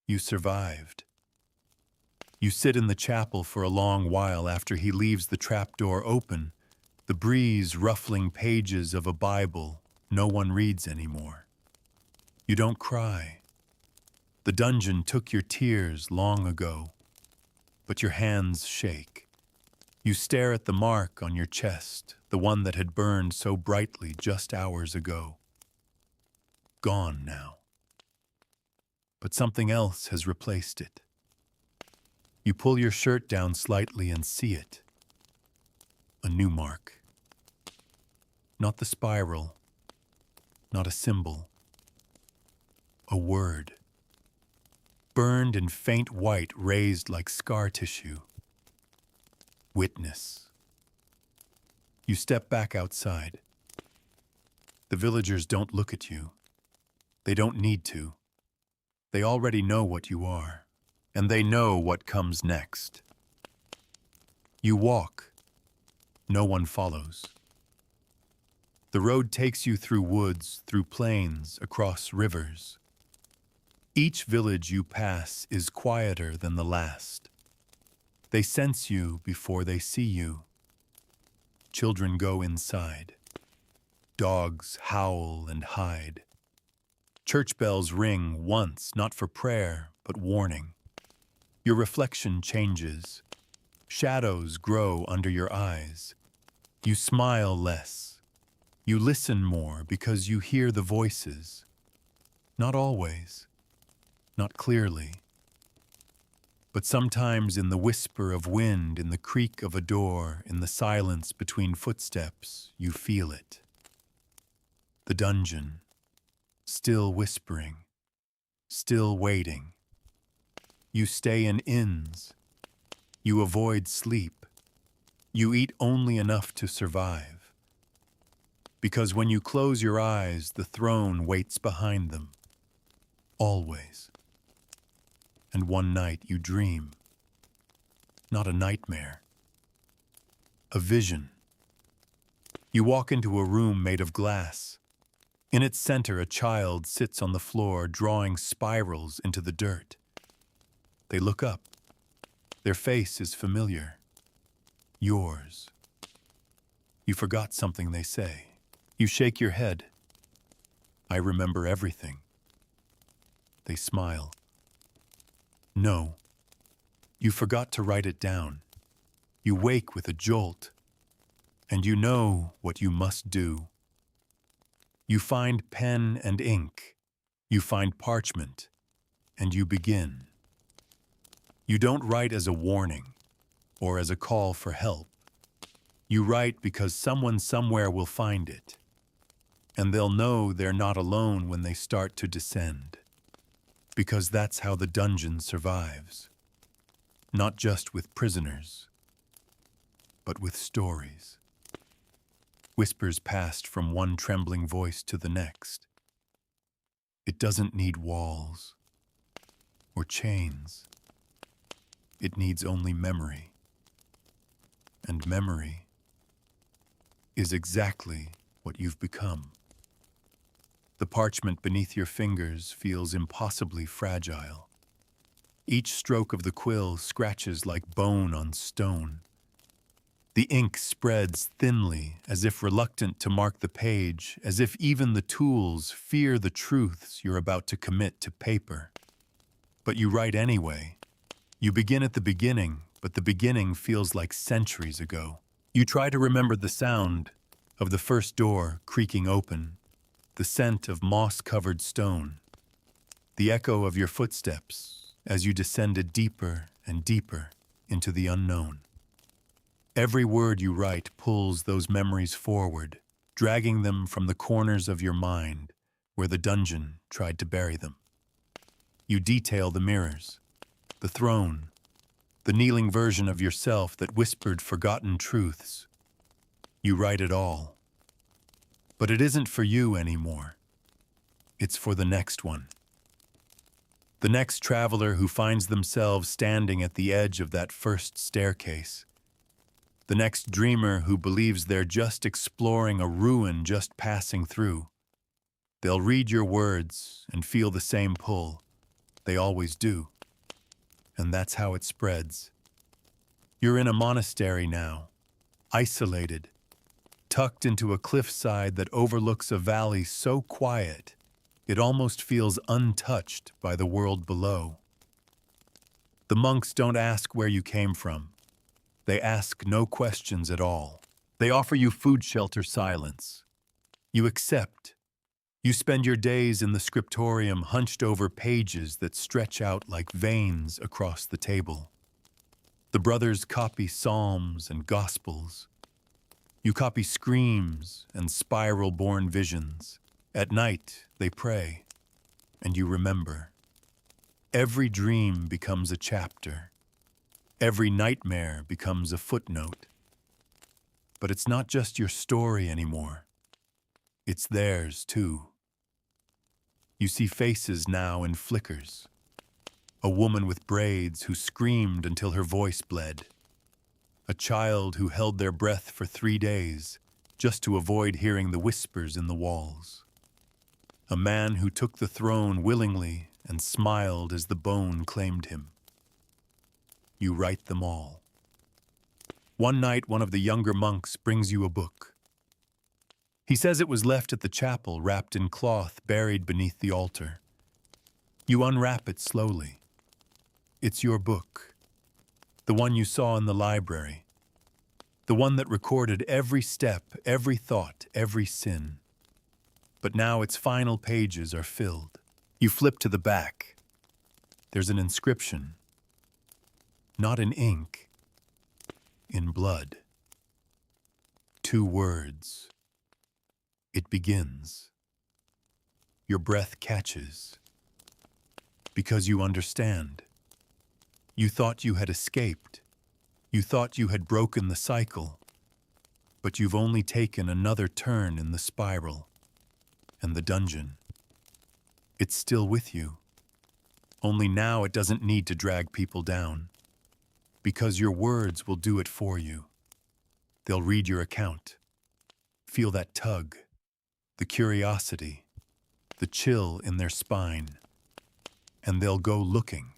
You survived. You sit in the chapel for a long while after he leaves the trapdoor open, the breeze ruffling pages of a Bible no one reads anymore. You don't cry. The dungeon took your tears long ago, but your hands shake. You stare at the mark on your chest, the one that had burned so brightly just hours ago. Gone now. But something else has replaced it. You pull your shirt down slightly and see it. A new mark. Not the spiral. Not a symbol. A word. Burned in faint white, raised like scar tissue. Witness. You step back outside. The villagers don't look at you. They don't need to. They already know what you are, and they know what comes next. You walk. No one follows. The road takes you through woods, through plains, across rivers. Each village you pass is quieter than the last. They sense you before they see you. Children go inside. Dogs howl and hide. Church bells ring once, not for prayer, but warning. Your reflection changes. Shadows grow under your eyes. You smile less. You listen more because you hear the voices. Not always. Not clearly. But sometimes in the whisper of wind, in the creak of a door, in the silence between footsteps, you feel it. The dungeon, still whispering, still waiting. You stay in inns. You avoid sleep. You eat only enough to survive. Because when you close your eyes, the throne waits behind them. Always. And one night you dream. Not a nightmare. A vision. You walk into a room made of glass. In its center, a child sits on the floor, drawing spirals into the dirt. They look up. Their face is familiar. Yours. You forgot something they say. You shake your head. I remember everything. They smile. No. You forgot to write it down. You wake with a jolt, and you know what you must do. You find pen and ink. You find parchment, and you begin. You don't write as a warning or as a call for help. You write because someone somewhere will find it, and they'll know they're not alone when they start to descend. Because that's how the dungeon survives. Not just with prisoners, but with stories. Whispers passed from one trembling voice to the next. It doesn't need walls or chains. It needs only memory. And memory is exactly what you've become. The parchment beneath your fingers feels impossibly fragile. Each stroke of the quill scratches like bone on stone. The ink spreads thinly, as if reluctant to mark the page, as if even the tools fear the truths you're about to commit to paper. But you write anyway. You begin at the beginning, but the beginning feels like centuries ago. You try to remember the sound of the first door creaking open, the scent of moss-covered stone, the echo of your footsteps as you descended deeper and deeper into the unknown. Every word you write pulls those memories forward, dragging them from the corners of your mind where the dungeon tried to bury them. You detail the mirrors, the throne, the kneeling version of yourself that whispered forgotten truths. You write it all. But it isn't for you anymore. It's for the next one. The next traveler who finds themselves standing at the edge of that first staircase. The next dreamer who believes they're just exploring a ruin just passing through. They'll read your words and feel the same pull. They always do. And that's how it spreads. You're in a monastery now, isolated, tucked into a cliffside that overlooks a valley so quiet, it almost feels untouched by the world below. The monks don't ask where you came from. They ask no questions at all. They offer you food, shelter, silence. You accept. You spend your days in the scriptorium hunched over pages that stretch out like veins across the table. The brothers copy psalms and gospels. You copy screams and spiral-born visions. At night, they pray, and you remember. Every dream becomes a chapter. Every nightmare becomes a footnote. But it's not just your story anymore. It's theirs, too. You see faces now in flickers. A woman with braids who screamed until her voice bled. A child who held their breath for 3 days just to avoid hearing the whispers in the walls. A man who took the throne willingly and smiled as the bone claimed him. You write them all. One night, one of the younger monks brings you a book. He says it was left at the chapel, wrapped in cloth, buried beneath the altar. You unwrap it slowly. It's your book, the one you saw in the library, the one that recorded every step, every thought, every sin. But now its final pages are filled. You flip to the back. There's an inscription. not in ink, in blood. 2 words. It begins. Your breath catches. Because you understand. You thought you had escaped. You thought you had broken the cycle. But you've only taken another turn in the spiral. And the dungeon. It's still with you. Only now it doesn't need to drag people down. Because your words will do it for you. They'll read your account. Feel that tug, the curiosity, the chill in their spine. And they'll go looking.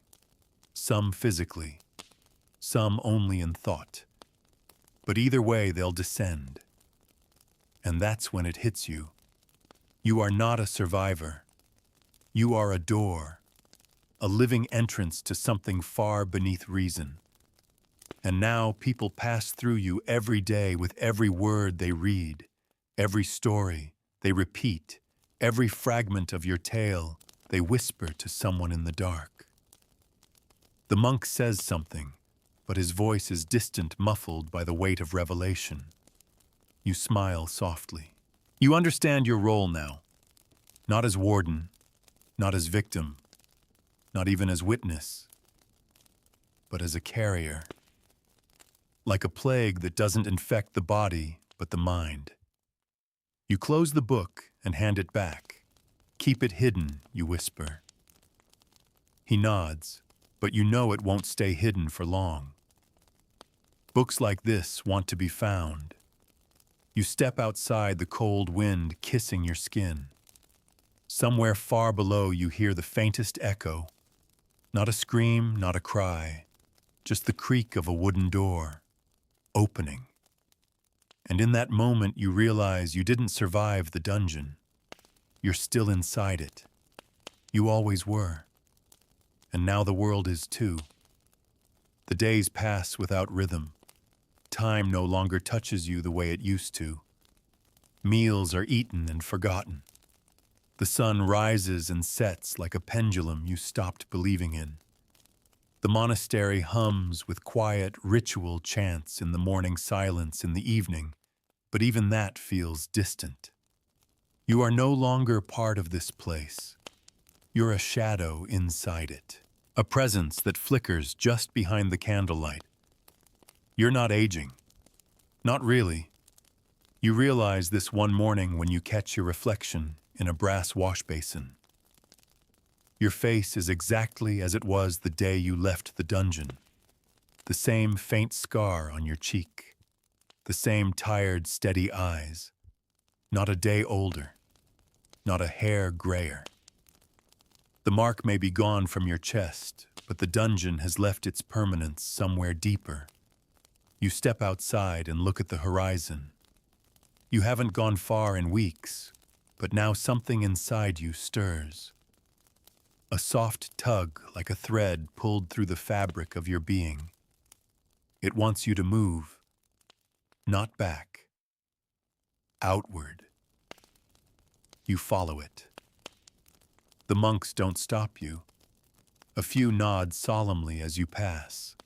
Some physically, some only in thought. But either way, they'll descend. And that's when it hits you. You are not a survivor. You are a door, a living entrance to something far beneath reason. And now people pass through you every day with every word they read, every story they repeat, every fragment of your tale they whisper to someone in the dark. The monk says something, but his voice is distant, muffled by the weight of revelation. You smile softly. You understand your role now. Not as warden, not as victim, not even as witness, but as a carrier. Like a plague that doesn't infect the body, but the mind. You close the book and hand it back. Keep it hidden, you whisper. He nods, but you know it won't stay hidden for long. Books like this want to be found. You step outside, the cold wind kissing your skin. Somewhere far below you hear the faintest echo. Not a scream, not a cry, just the creak of a wooden door, opening. And in that moment you realize you didn't survive the dungeon. You're still inside it. You always were. And now the world is too. The days pass without rhythm. Time no longer touches you the way it used to. Meals are eaten and forgotten. The sun rises and sets like a pendulum you stopped believing in. The monastery hums with quiet ritual chants in the morning silence in the evening, but even that feels distant. You are no longer part of this place. You're a shadow inside it, a presence that flickers just behind the candlelight. You're not aging. Not really. You realize this one morning when you catch your reflection in a brass wash basin. Your face is exactly as it was the day you left the dungeon. The same faint scar on your cheek. The same tired, steady eyes. Not a day older. Not a hair grayer. The mark may be gone from your chest, but the dungeon has left its permanence somewhere deeper. You step outside and look at the horizon. You haven't gone far in weeks, but now something inside you stirs. A soft tug like a thread pulled through the fabric of your being. It wants you to move, not back, outward. You follow it. The monks don't stop you. A few nod solemnly as you pass.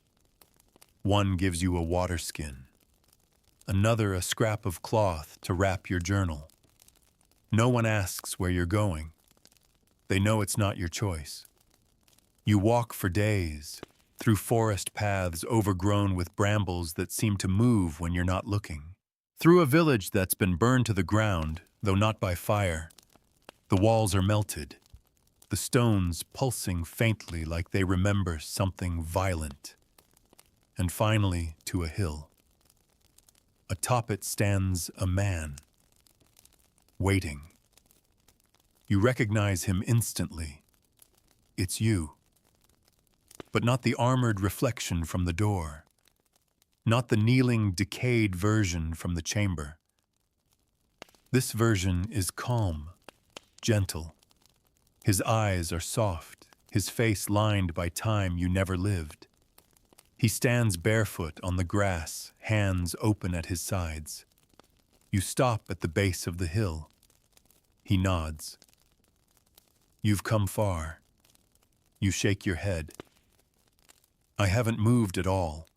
One gives you a water skin. Another a scrap of cloth to wrap your journal. No one asks where you're going. They know it's not your choice. You walk for days, through forest paths overgrown with brambles that seem to move when you're not looking. Through a village that's been burned to the ground, though not by fire. The walls are melted, the stones pulsing faintly like they remember something violent. And finally, to a hill. Atop it stands a man, waiting. You recognize him instantly. It's you. But not the armored reflection from the door. Not the kneeling, decayed version from the chamber. This version is calm, gentle. His eyes are soft, his face lined by time you never lived. He stands barefoot on the grass, hands open at his sides. You stop at the base of the hill. He nods. You've come far. You shake your head. I haven't moved at all.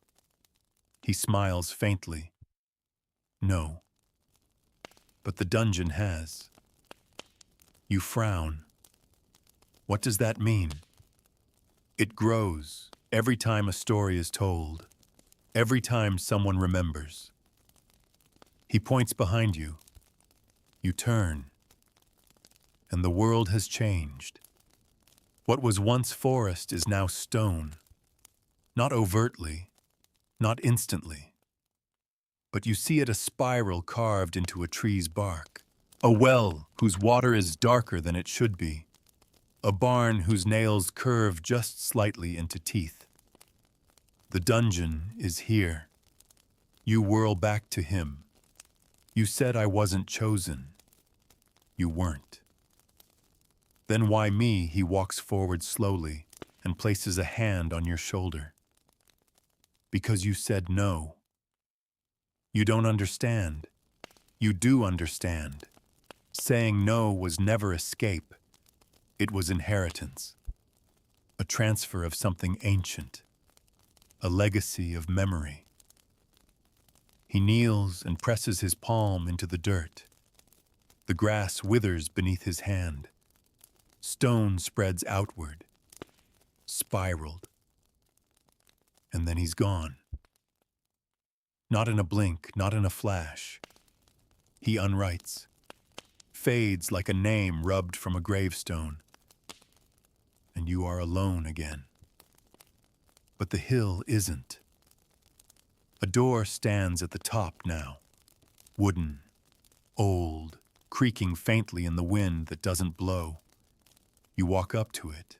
He smiles faintly. No. But the dungeon has. You frown. What does that mean? It grows every time a story is told, every time someone remembers. He points behind you. You turn. And the world has changed. What was once forest is now stone. Not overtly, not instantly. But you see it a spiral carved into a tree's bark. A well whose water is darker than it should be. A barn whose nails curve just slightly into teeth. The dungeon is here. You whirl back to him. You said I wasn't chosen. You weren't. Then why me? He walks forward slowly and places a hand on your shoulder. Because you said no. You don't understand. You do understand. Saying no was never escape. It was inheritance. A transfer of something ancient. A legacy of memory. He kneels and presses his palm into the dirt. The grass withers beneath his hand. Stone spreads outward, spiraled. And then he's gone. Not in a blink, not in a flash. He unwrites, fades like a name rubbed from a gravestone. And you are alone again. But the hill isn't. A door stands at the top now, wooden, old, creaking faintly in the wind that doesn't blow. You walk up to it,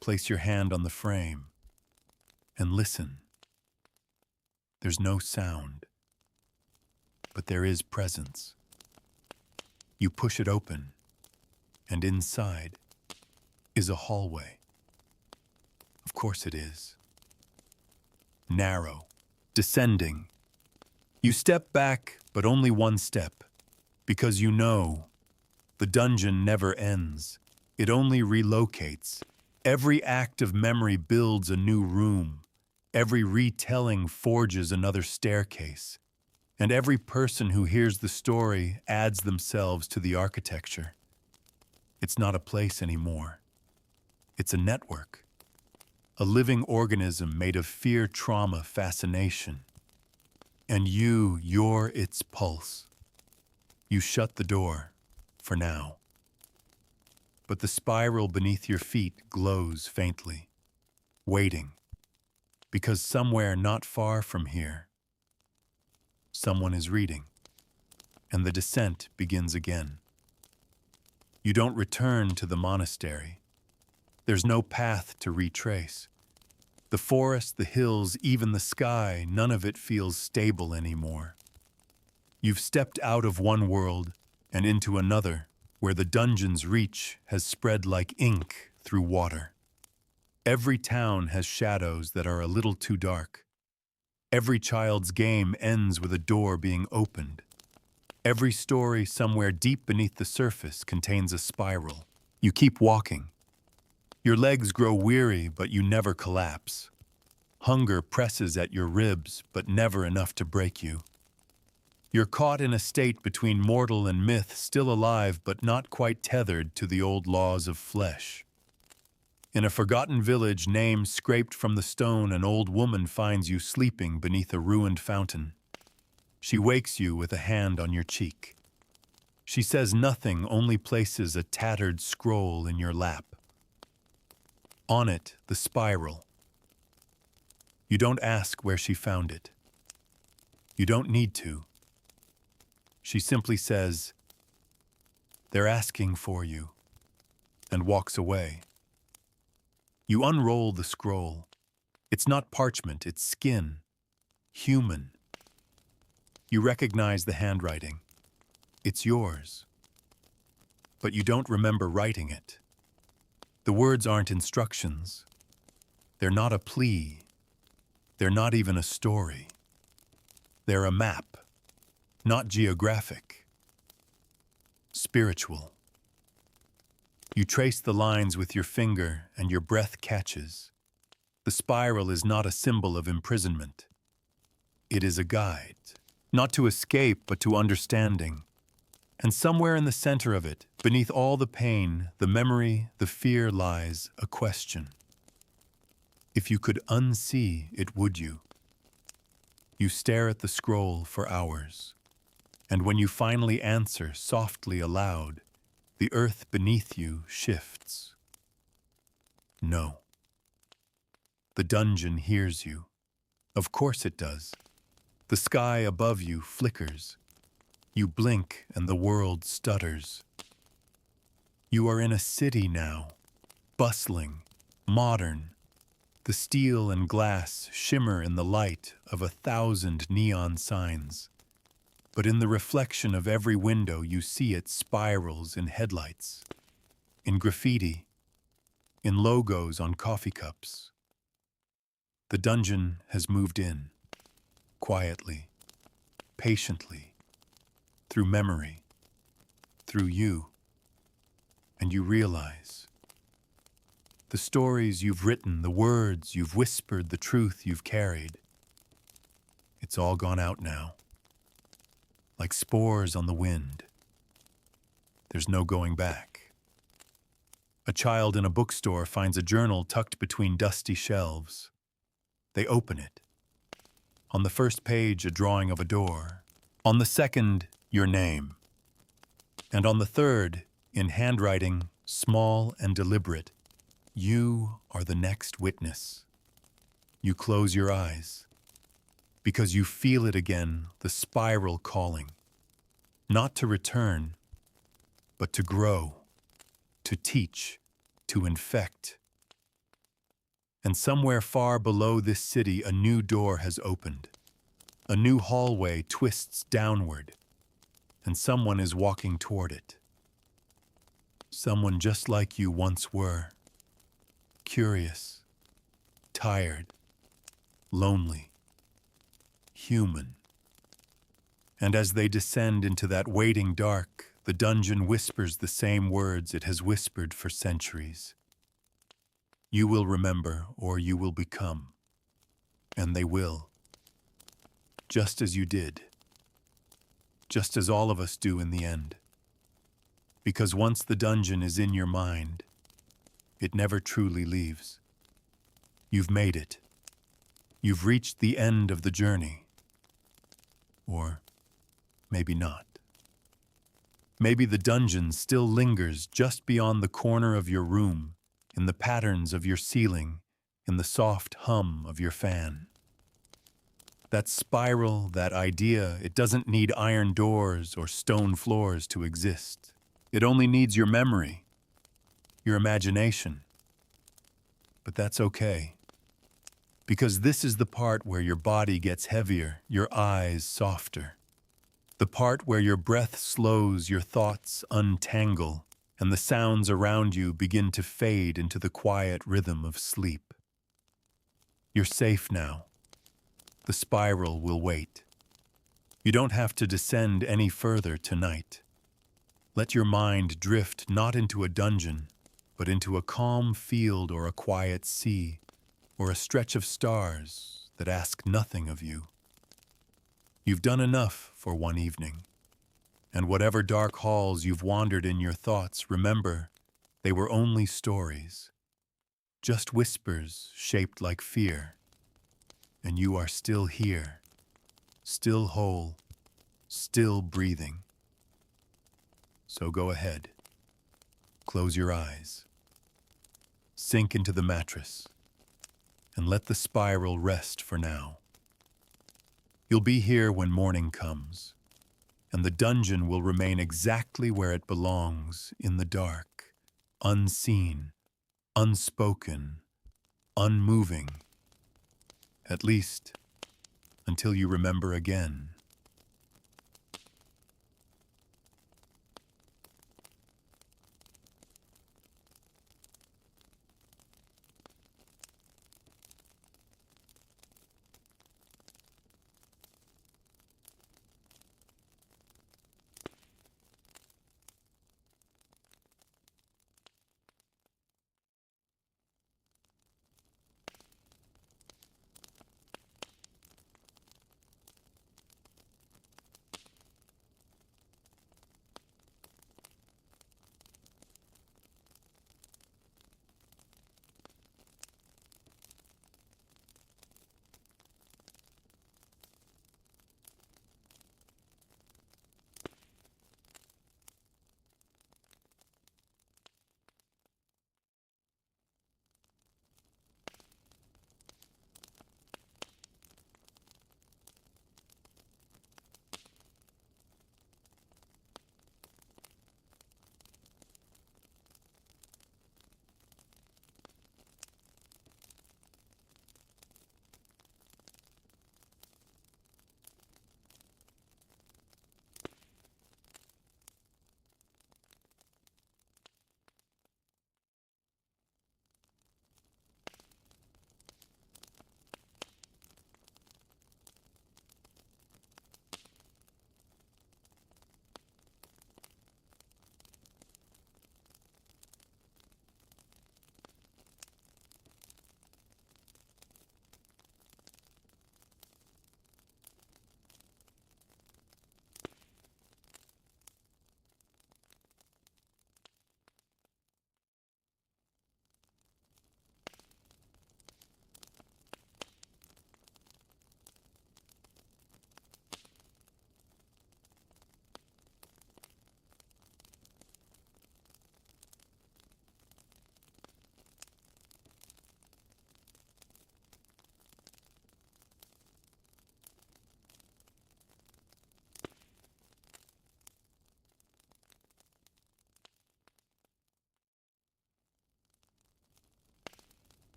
place your hand on the frame, and listen. There's no sound, but there is presence. You push it open, and inside is a hallway. Of course it is. Narrow, descending. You step back, but only one step, because you know the dungeon never ends. It only relocates. Every act of memory builds a new room. Every retelling forges another staircase. And every person who hears the story adds themselves to the architecture. It's not a place anymore. It's a network. A living organism made of fear, trauma, fascination. And you're its pulse. You shut the door, for now. But the spiral beneath your feet glows faintly, waiting, because somewhere not far from here, someone is reading, and the descent begins again. You don't return to the monastery. There's no path to retrace. The forest, the hills, even the sky, none of it feels stable anymore. You've stepped out of one world and into another, where the dungeon's reach has spread like ink through water. Every town has shadows that are a little too dark. Every child's game ends with a door being opened. Every story somewhere deep beneath the surface contains a spiral. You keep walking. Your legs grow weary, but you never collapse. Hunger presses at your ribs, but never enough to break you. You're caught in a state between mortal and myth, still alive but not quite tethered to the old laws of flesh. In a forgotten village, name scraped from the stone, an old woman finds you sleeping beneath a ruined fountain. She wakes you with a hand on your cheek. She says nothing, only places a tattered scroll in your lap. On it, the spiral. You don't ask where she found it. You don't need to. She simply says, "They're asking for you," and walks away. You unroll the scroll. It's not parchment, it's skin. Human. You recognize the handwriting. It's yours. But you don't remember writing it. The words aren't instructions. They're not a plea. They're not even a story. They're a map. Not geographic. Spiritual. You trace the lines with your finger and your breath catches. The spiral is not a symbol of imprisonment. It is a guide, not to escape, but to understanding. And somewhere in the center of it, beneath all the pain, the memory, the fear, lies a question. If you could unsee it, would you? You stare at the scroll for hours, and when you finally answer softly aloud, the earth beneath you shifts. No. The dungeon hears you. Of course it does. The sky above you flickers. You blink and the world stutters. You are in a city now, bustling, modern. The steel and glass shimmer in the light of 1,000 neon signs. But in the reflection of every window, you see its spirals in headlights, in graffiti, in logos on coffee cups. The dungeon has moved in, quietly, patiently, through memory, through you, and you realize the stories you've written, the words you've whispered, the truth you've carried, it's all gone out now. Like spores on the wind. There's no going back. A child in a bookstore finds a journal tucked between dusty shelves. They open it. On the first page, a drawing of a door. On the second, your name. And on the third, in handwriting, small and deliberate, you are the next witness. You close your eyes. Because you feel it again, the spiral calling. Not to return, but to grow, to teach, to infect. And somewhere far below this city, a new door has opened. A new hallway twists downward, and someone is walking toward it. Someone just like you once were. Curious, tired, lonely, human. And as they descend into that waiting dark, the dungeon whispers the same words it has whispered for centuries. You will remember, or you will become. And they will. Just as you did. Just as all of us do in the end. Because once the dungeon is in your mind, it never truly leaves. You've made it. You've reached the end of the journey. Or maybe not. Maybe the dungeon still lingers just beyond the corner of your room, in the patterns of your ceiling, in the soft hum of your fan. That spiral, that idea, it doesn't need iron doors or stone floors to exist. It only needs your memory, your imagination. But that's okay. Because this is the part where your body gets heavier, your eyes softer. The part where your breath slows, your thoughts untangle, and the sounds around you begin to fade into the quiet rhythm of sleep. You're safe now. The spiral will wait. You don't have to descend any further tonight. Let your mind drift not into a dungeon, but into a calm field or a quiet sea, or a stretch of stars that ask nothing of you. You've done enough for one evening. And whatever dark halls you've wandered in your thoughts, remember, they were only stories. Just whispers shaped like fear. And you are still here, still whole, still breathing. So go ahead. Close your eyes. Sink into the mattress. And let the spiral rest for now. You'll be here when morning comes, and the dungeon will remain exactly where it belongs, in the dark, unseen, unspoken, unmoving, at least until you remember again.